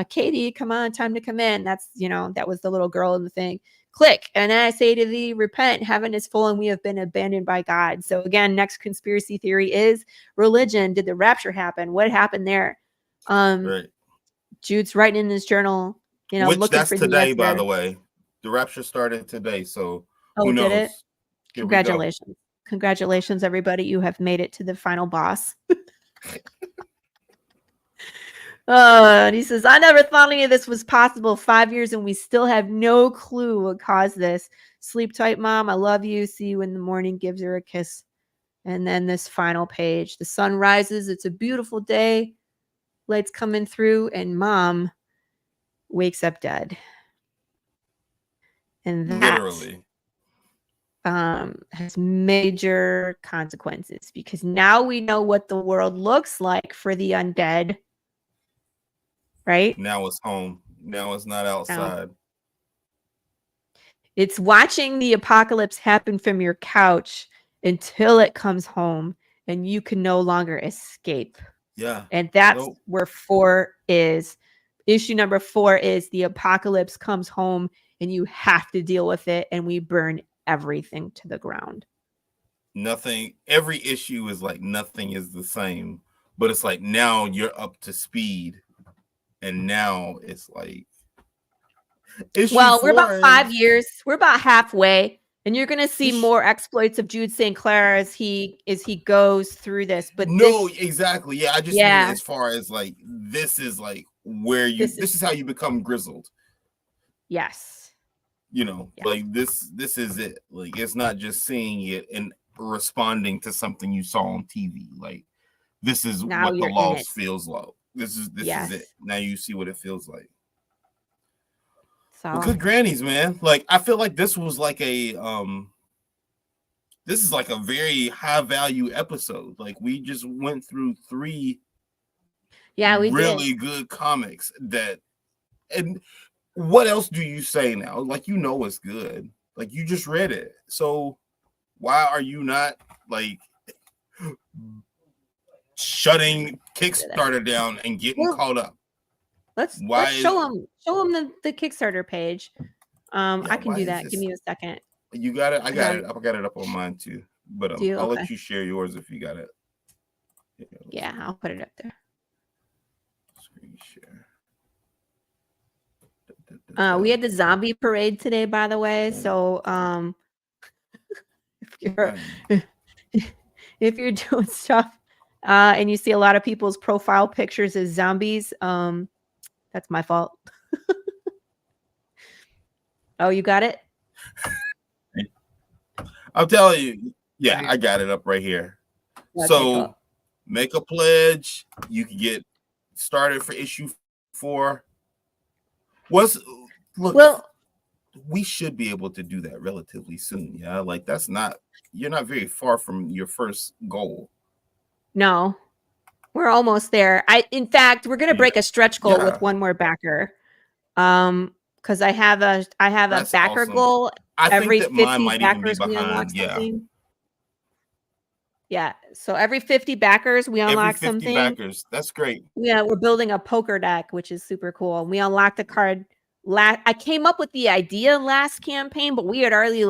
Speaker 2: Katie, come on, time to come in. That's, that was the little girl in the thing. Click. And then I say to thee, repent, heaven is full and we have been abandoned by God. So again, next conspiracy theory is religion. Did the rapture happen? What happened there?
Speaker 1: Right.
Speaker 2: Jude's writing in his journal,
Speaker 1: which
Speaker 2: looking
Speaker 1: that's
Speaker 2: for
Speaker 1: today, by the way. The rapture started today. So who knows?
Speaker 2: Did it? Congratulations. Congratulations, everybody. You have made it to the final boss. And he says, I never thought any of this was possible. 5 years and we still have no clue what caused this. Sleep tight, Mom. I love you. See you in the morning. Gives her a kiss. And then this final page. The sun rises. It's a beautiful day. Lights coming through. And Mom wakes up dead. And that
Speaker 1: literally
Speaker 2: has major consequences, because now we know what the world looks like for the undead. Right?
Speaker 1: Now it's home. Now it's not outside.
Speaker 2: It's watching the apocalypse happen from your couch until it comes home and you can no longer escape.
Speaker 1: Yeah.
Speaker 2: And that's where 4 is. Issue number 4 is the apocalypse comes home and you have to deal with it, and we burn everything to the ground.
Speaker 1: Nothing, every issue is like nothing is the same, but it's like now you're up to speed, and now it's like
Speaker 2: we're about 5 years. We're about halfway, and you're gonna see more exploits of Jude St. Clair as he goes through this. But
Speaker 1: exactly. Yeah, I just mean as far as like this is like where this is how you become grizzled.
Speaker 2: Yes.
Speaker 1: Like this is it. Like, it's not just seeing it and responding to something you saw on TV. Like, this is what the loss feels like. This is it. Now you see what it feels like. So good grannies, man. Like, I feel like this was like a this is like a very high value episode. Like, we just went through 3
Speaker 2: we
Speaker 1: really good comics and what else do you say now? Like, it's good. Like, you just read it. So why are you not like shutting Kickstarter down and getting caught up?
Speaker 2: Let's show them the Kickstarter page. I can do that. Give me a second.
Speaker 1: You got it? I got it. I got it up on mine too. But I'll let you share yours if you got it.
Speaker 2: Yeah, I'll put it up there.
Speaker 1: Screen share.
Speaker 2: We had the zombie parade today, by the way. So if you're doing stuff and you see a lot of people's profile pictures as zombies, that's my fault. Oh, you got it?
Speaker 1: I'm telling you. Yeah, I got it up right here. Okay, so make a pledge. You can get started for issue 4. We should be able to do that relatively soon. Yeah, like you're not very far from your first goal.
Speaker 2: No, we're almost there. In fact, we're gonna break a stretch goal with one more backer. Because I have a backer goal. Every 50 backers we unlock something. Yeah. So every 50 backers we unlock something.
Speaker 1: Backers. That's great.
Speaker 2: Yeah, we're building a poker deck, which is super cool. We unlocked a card. I came up with the idea last campaign, but we had already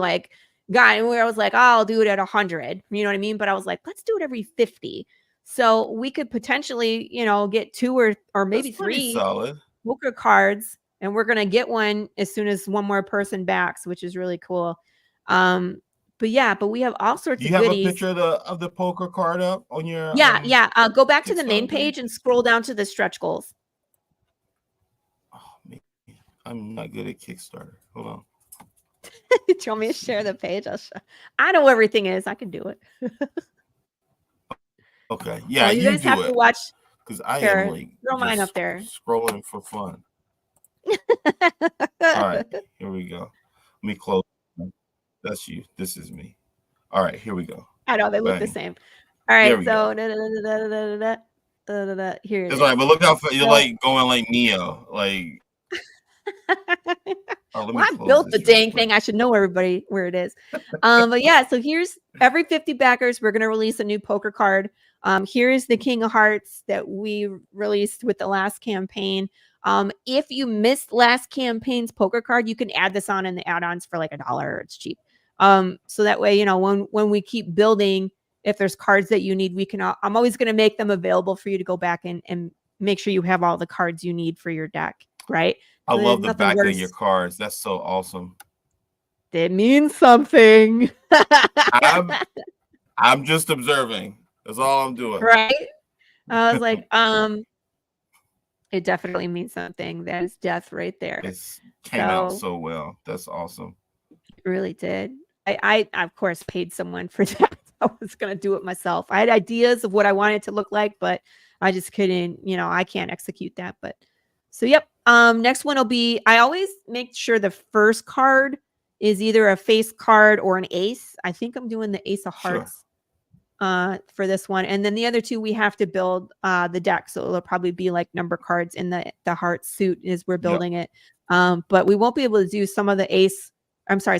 Speaker 2: guy, and where I was like, oh, I'll do it at 100. You know what I mean? But I was like, let's do it every 50. So we could potentially, get 2 or maybe
Speaker 1: That's pretty
Speaker 2: 3
Speaker 1: solid.
Speaker 2: poker cards, and we're gonna get one as soon as one more person backs, which is really cool. But we have all sorts
Speaker 1: Do
Speaker 2: of
Speaker 1: you have a
Speaker 2: goodies.
Speaker 1: picture of the poker card up on your
Speaker 2: Yeah. Go back to the main
Speaker 1: Kickstarter
Speaker 2: page and scroll down to the stretch goals.
Speaker 1: Oh, man. I'm not good at Kickstarter. Hold on.
Speaker 2: Do you want me to share the page? I know everything is. I can do it.
Speaker 1: Okay. Yeah,
Speaker 2: you guys have to watch.
Speaker 1: Because I
Speaker 2: Here,
Speaker 1: am like
Speaker 2: throw mine up there.
Speaker 1: Scrolling for fun. All right, here we go. Let me close. That's you. This is me. All right, here we go.
Speaker 2: I know they look the same. All right, so here it is.
Speaker 1: That's right, but look how you're like going like Neo, like.
Speaker 2: Well, I built the dang thing. I should know everybody where it is. But yeah, so here's every 50 backers, we're gonna release a new poker card. Here is the King of Hearts that we released with the last campaign. If you missed last campaign's poker card, you can add this on in the add-ons for like $1. It's cheap. So that way, when we keep building, if there's cards that you need, I'm always going to make them available for you to go back and make sure you have all the cards you need for your deck, right?
Speaker 1: I love the back of your cards. That's so awesome.
Speaker 2: It means something.
Speaker 1: I'm just observing. That's all I'm doing.
Speaker 2: Right? I was like, it definitely means something. That is death right there.
Speaker 1: It came out so well. That's awesome.
Speaker 2: It really did. I of course paid someone for that. I was gonna do it myself. I had ideas of what I wanted it to look like, but I just couldn't, I can't execute that. But so yep. Next one will be, I always make sure the first card is either a face card or an ace. I think I'm doing the Ace of Hearts for this one. And then the other 2, we have to build the deck. So it'll probably be like number cards in the heart suit as we're building it. But we won't be able to do some of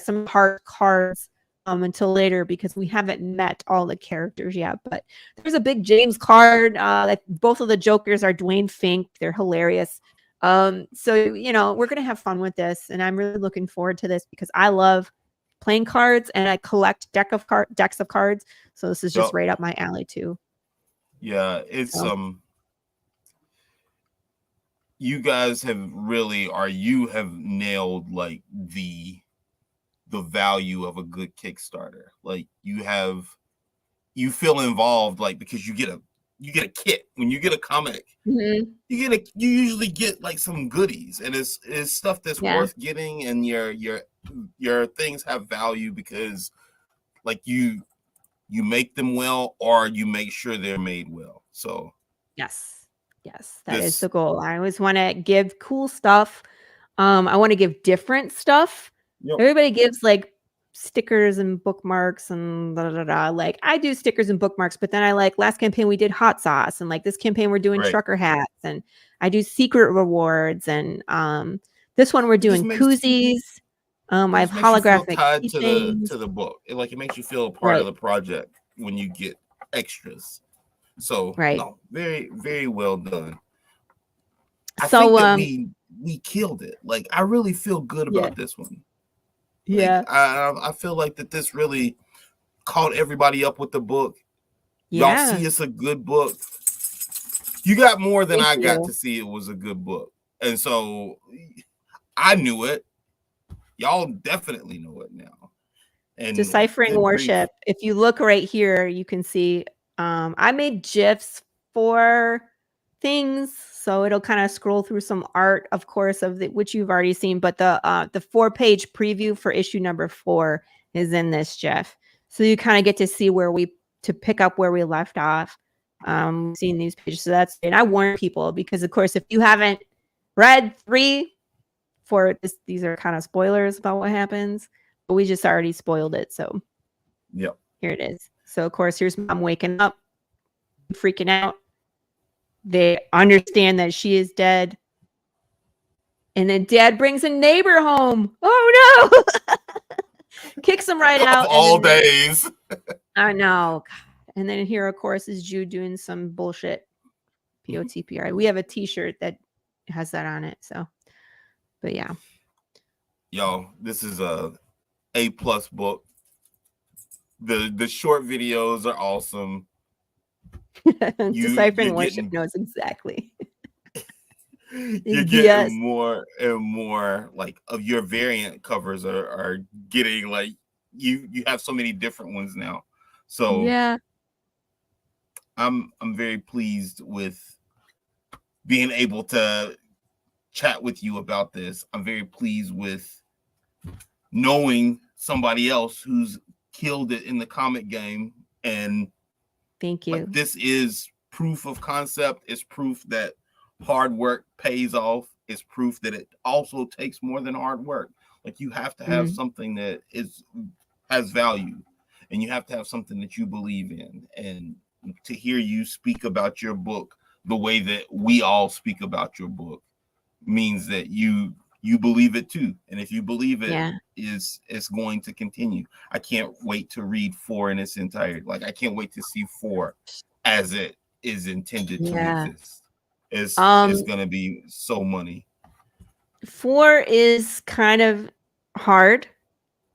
Speaker 2: some heart cards until later because we haven't met all the characters yet. But there's a big James card. That both of the Jokers are Dwayne Fink. They're hilarious. So we're gonna have fun with this, and I'm really looking forward to this because I love playing cards and I collect decks of cards. So this is just right up my alley too.
Speaker 1: Yeah, it's you guys have you have nailed like the value of a good Kickstarter. Like you feel involved, like because you get a kit when you get a comic.
Speaker 2: Mm-hmm.
Speaker 1: You usually get like some goodies, and it's stuff that's worth getting, and your things have value because like you make them well, or you make sure they're made well. So yes,
Speaker 2: that is the goal. I always want to give cool stuff. I want to give different stuff. Everybody gives like stickers and bookmarks and like I do stickers and bookmarks, but then I like last campaign we did hot sauce, and like this campaign we're doing trucker hats, and I do secret rewards, and this one we're doing koozies. I have holographic
Speaker 1: tied to the book. It makes you feel a part of the project when you get extras. So no, very, very well done. I think that we killed it. Like I really feel good about this one.
Speaker 2: Yeah,
Speaker 1: like, I feel like that this really caught everybody up with the book. Y'all see it's a good book. You got more than I got to see. It was a good book, and so I knew it. Y'all definitely know it now. And
Speaker 2: Deciphering Worship. If you look right here, you can see I made GIFs for things, so it'll kind of scroll through some art, of course, which you've already seen. But the 4-page preview for issue number 4 is in this GIF, so you kind of get to see to pick up where we left off. Seeing these pages, so and I warn people because, of course, if you haven't read 3. These are kind of spoilers about what happens, but we just already spoiled it. So
Speaker 1: here
Speaker 2: it is. So of course, here's Mom waking up, freaking out. They understand that she is dead. And then Dad brings a neighbor home. Oh no! Kicks him right out.
Speaker 1: All days.
Speaker 2: I know. And then here, of course, is Jude doing some bullshit. POTPR. We have a t-shirt that has that on it. So but yeah,
Speaker 1: yo, this is a A+ book. The short videos are awesome.
Speaker 2: Deciphering
Speaker 1: You're
Speaker 2: Worship
Speaker 1: getting
Speaker 2: knows exactly.
Speaker 1: you're getting more and more like of your variant covers are getting like you have so many different ones now. So
Speaker 2: yeah,
Speaker 1: I'm very pleased with being able to chat with you about this. I'm very pleased with knowing somebody else who's killed it in the comic game, and
Speaker 2: thank you.
Speaker 1: like this is proof of concept. It's proof that hard work pays off. It's proof that it also takes more than hard work. Like you have to have something that has value, and you have to have something that you believe in. And to hear you speak about your book the way that we all speak about your book means that you believe it too. And if you believe it, it's going to continue. I can't wait to read 4 in its entirety. Like I can't wait to see 4 as it is intended to exist. It's gonna be so money.
Speaker 2: 4 is kind of hard.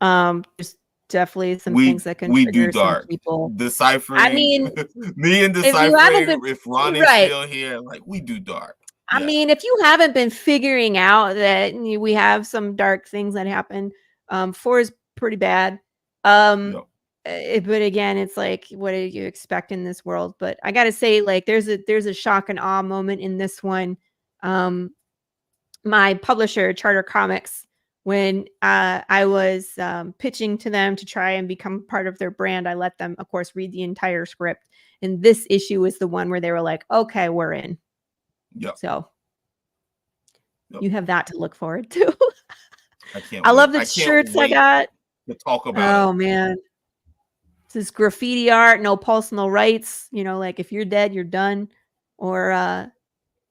Speaker 2: There's definitely some things that can trigger some people.
Speaker 1: Deciphering.
Speaker 2: I mean,
Speaker 1: me and Deciphering, if Ronnie's still here, like we do dark.
Speaker 2: I mean, if you haven't been figuring out that we have some dark things that happen, 4 is pretty bad. But again, it's like, what do you expect in this world? But I gotta say, like, there's a shock and awe moment in this one. My publisher, Charter Comics, when I was pitching to them to try and become part of their brand, I let them, of course, read the entire script. And this issue was the one where they were like, okay, we're in. So you have that to look forward to. I love the shirts I got.
Speaker 1: To talk about
Speaker 2: it. Man. This graffiti art, no pulse, no rights. Like if you're dead, you're done. Or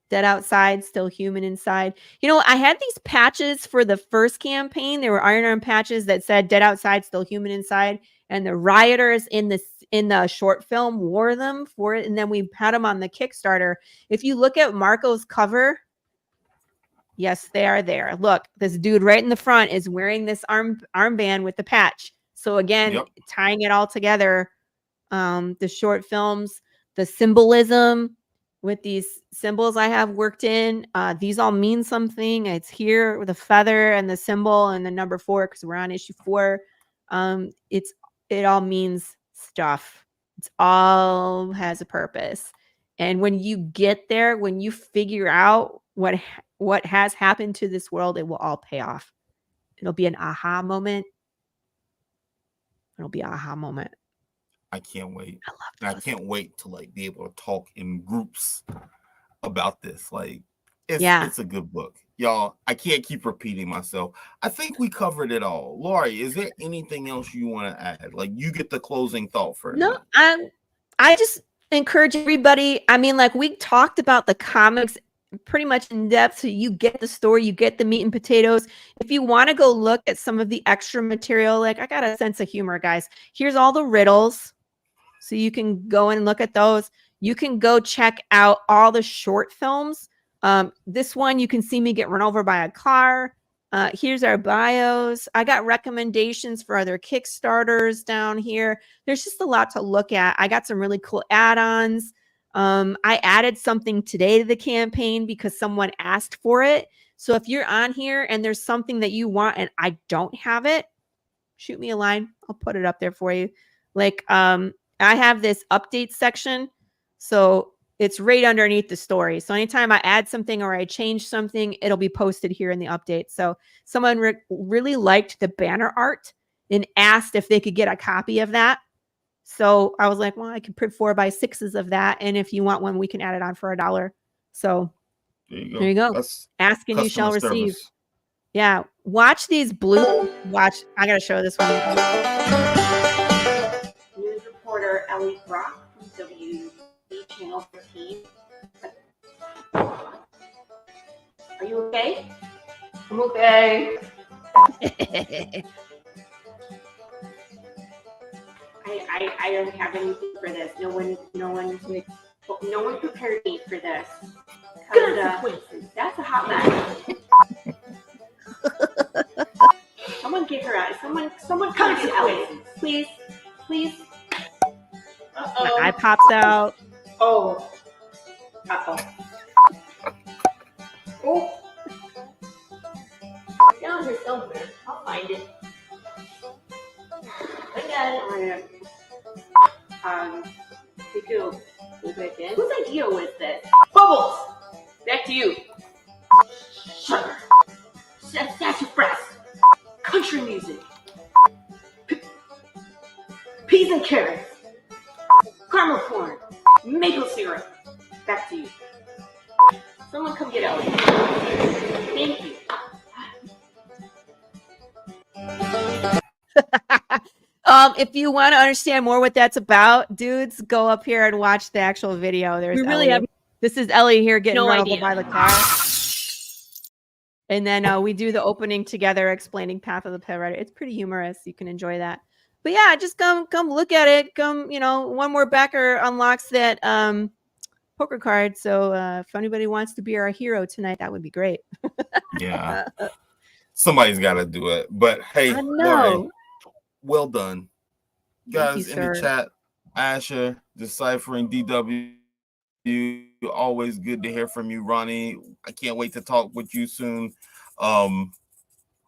Speaker 2: dead outside, still human inside. I had these patches for the first campaign. There were Iron Arm patches that said dead outside, still human inside. And the rioters in the short film wore them for it. And then we had them on the Kickstarter. If you look at Marco's cover, yes, they are there. Look, this dude right in the front is wearing this armband with the patch. So again, tying it all together, the short films, the symbolism with these symbols I have worked in, these all mean something. It's here with the feather and the symbol and the number 4 because we're on issue 4. It all means stuff. It's all has a purpose. And when you get there, when you figure out what has happened to this world, it will all pay off. It'll be an aha moment. It'll be an aha moment.
Speaker 1: I can't wait. I can't wait to like be able to talk in groups about this. Like it's a good book. Y'all, I can't keep repeating myself. I think we covered it all. Laurie, is there anything else you want to add? Like you get the closing thought first.
Speaker 2: No, I just encourage everybody. I mean, like we talked about the comics pretty much in depth, so you get the story, you get the meat and potatoes. If you want to go look at some of the extra material, like I got a sense of humor, guys. Here's all the riddles. So you can go and look at those. You can go check out all the short films. This one, you can see me get run over by a car. Here's our bios. I got recommendations for other Kickstarters down here. There's just a lot to look at. I got some really cool add-ons. I added something today to the campaign because someone asked for it. So if you're on here and there's something that you want and I don't have it, shoot me a line. I'll put it up there for you. Like, I have this update section. So it's right underneath the story. So anytime I add something or I change something, it'll be posted here in the update. So someone really liked the banner art and asked if they could get a copy of that. So I was like, well, I can print 4x6s of that. And if you want one, we can add it on for $1. So there you go. Ask and you shall receive. Yeah. Watch these blue. I got to show this one. News reporter Ellie Brock from WB Channel 15. Are you okay? I'm okay. I don't have anything for this. No one prepared me for this. That's a hot mess. Someone get her out. Someone come to Ellie. Please pops out.
Speaker 3: Oh. Uh-oh. Oh.
Speaker 2: It's down here somewhere. I'll find it. I got it.
Speaker 3: Take a little bit in.
Speaker 2: Whose idea was this?
Speaker 3: Bubbles! Back to you.
Speaker 2: Sugar. Sassafras.
Speaker 3: Country music. Peas and carrots. Caramel corn. Maple syrup. Back to you. Someone come get Ellie. Thank you.
Speaker 2: If you want to understand more what that's about, dudes, go up here and watch the actual video. There's
Speaker 3: We really
Speaker 2: Ellie.
Speaker 3: have
Speaker 2: This is Ellie here getting
Speaker 3: no
Speaker 2: run
Speaker 3: idea.
Speaker 2: over by the car. And then we do the opening together, explaining Path of the Pit Rider. It's pretty humorous. You can enjoy that. But yeah, just come look at it. Come, one more backer unlocks that poker card. So if anybody wants to be our hero tonight, that would be great.
Speaker 1: Yeah. Somebody's got to do it. But hey,
Speaker 2: I know.
Speaker 1: Laurie, well done.
Speaker 2: Thank
Speaker 1: Guys
Speaker 2: you,
Speaker 1: in the
Speaker 2: sir.
Speaker 1: chat, Asher, Deciphering, DW, always good to hear from you, Ronnie. I can't wait to talk with you soon. Who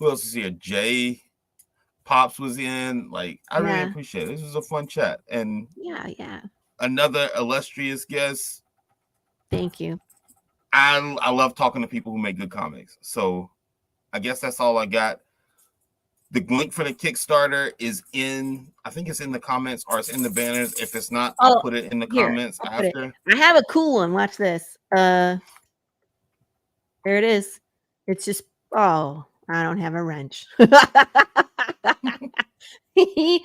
Speaker 1: else is here? Jay, Pops was in. Like, I really appreciate it. This was a fun chat. And
Speaker 2: yeah.
Speaker 1: another illustrious guest.
Speaker 2: Thank you.
Speaker 1: I love talking to people who make good comics. So I guess that's all I got. The link for the Kickstarter is I think it's in the comments or it's in the banners. If it's not, I'll put it in the comments after.
Speaker 2: I have a cool one. Watch this. There it is. It's just, I don't have a wrench. It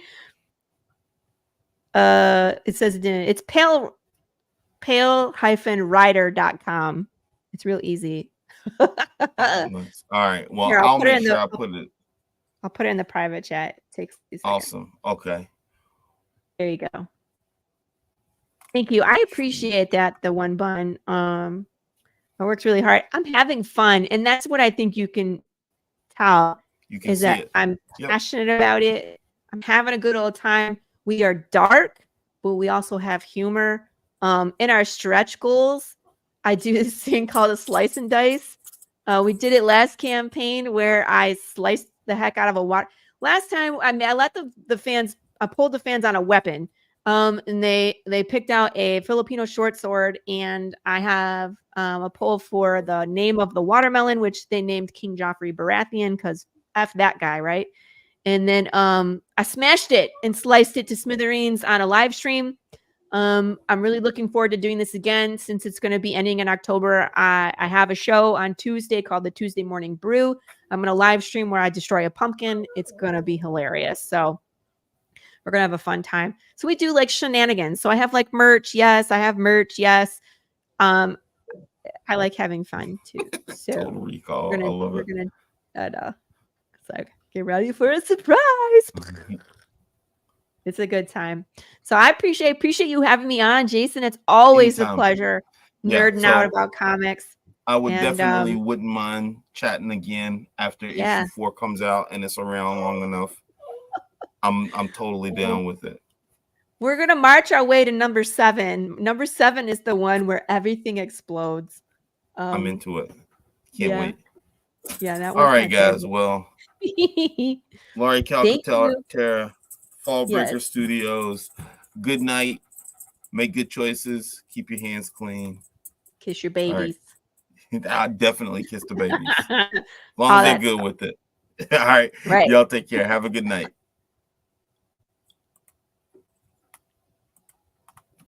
Speaker 2: says it's pale-rider.com. It's real easy.
Speaker 1: Nice. All right. Well,
Speaker 2: Here,
Speaker 1: I'll make sure I put it.
Speaker 2: I'll put it in the private chat. It takes 2 seconds.
Speaker 1: Awesome. Okay.
Speaker 2: There you go. Thank you. I appreciate that. The one bun. I worked really hard. I'm having fun, and that's what I think you can tell.
Speaker 1: You can
Speaker 2: is
Speaker 1: see
Speaker 2: that
Speaker 1: it.
Speaker 2: I'm passionate about it. I'm having a good old time. We are dark, but we also have humor. In our stretch goals, I do this thing called a slice and dice. We did it last campaign where I sliced the heck out of a water. Last time I let the fans, I pulled the fans on a weapon. And they picked out a Filipino short sword, and I have a poll for the name of the watermelon, which they named King Joffrey Baratheon because F that guy, right? And then I smashed it and sliced it to smithereens on a live stream. I'm really looking forward to doing this again since it's going to be ending in October. I have a show on Tuesday called the Tuesday Morning Brew. I'm going to live stream where I destroy a pumpkin. It's going to be hilarious. So we're going to have a fun time. So we do like shenanigans. So I have like merch. Yes, I have merch. Yes. I like having fun too. So
Speaker 1: Total Recall. I love it.
Speaker 2: It's like, get ready for a surprise. It's a good time. So I appreciate you having me on, Jason. It's always a pleasure nerding out about comics.
Speaker 1: I would definitely wouldn't mind chatting again after issue 4 comes out and it's around long enough. I'm totally down with it.
Speaker 2: We're gonna march our way to number 7. Number 7 is the one where everything explodes.
Speaker 1: I'm into it. Can't wait.
Speaker 2: Yeah, that
Speaker 1: one. All right, guys. Well, Laurie Calcaterra, Fallbreaker Studios. Good night. Make good choices. Keep your hands clean.
Speaker 2: Kiss your babies.
Speaker 1: Right. I definitely kiss the babies. As long as they're good with it. All right. Y'all take care. Have a good night.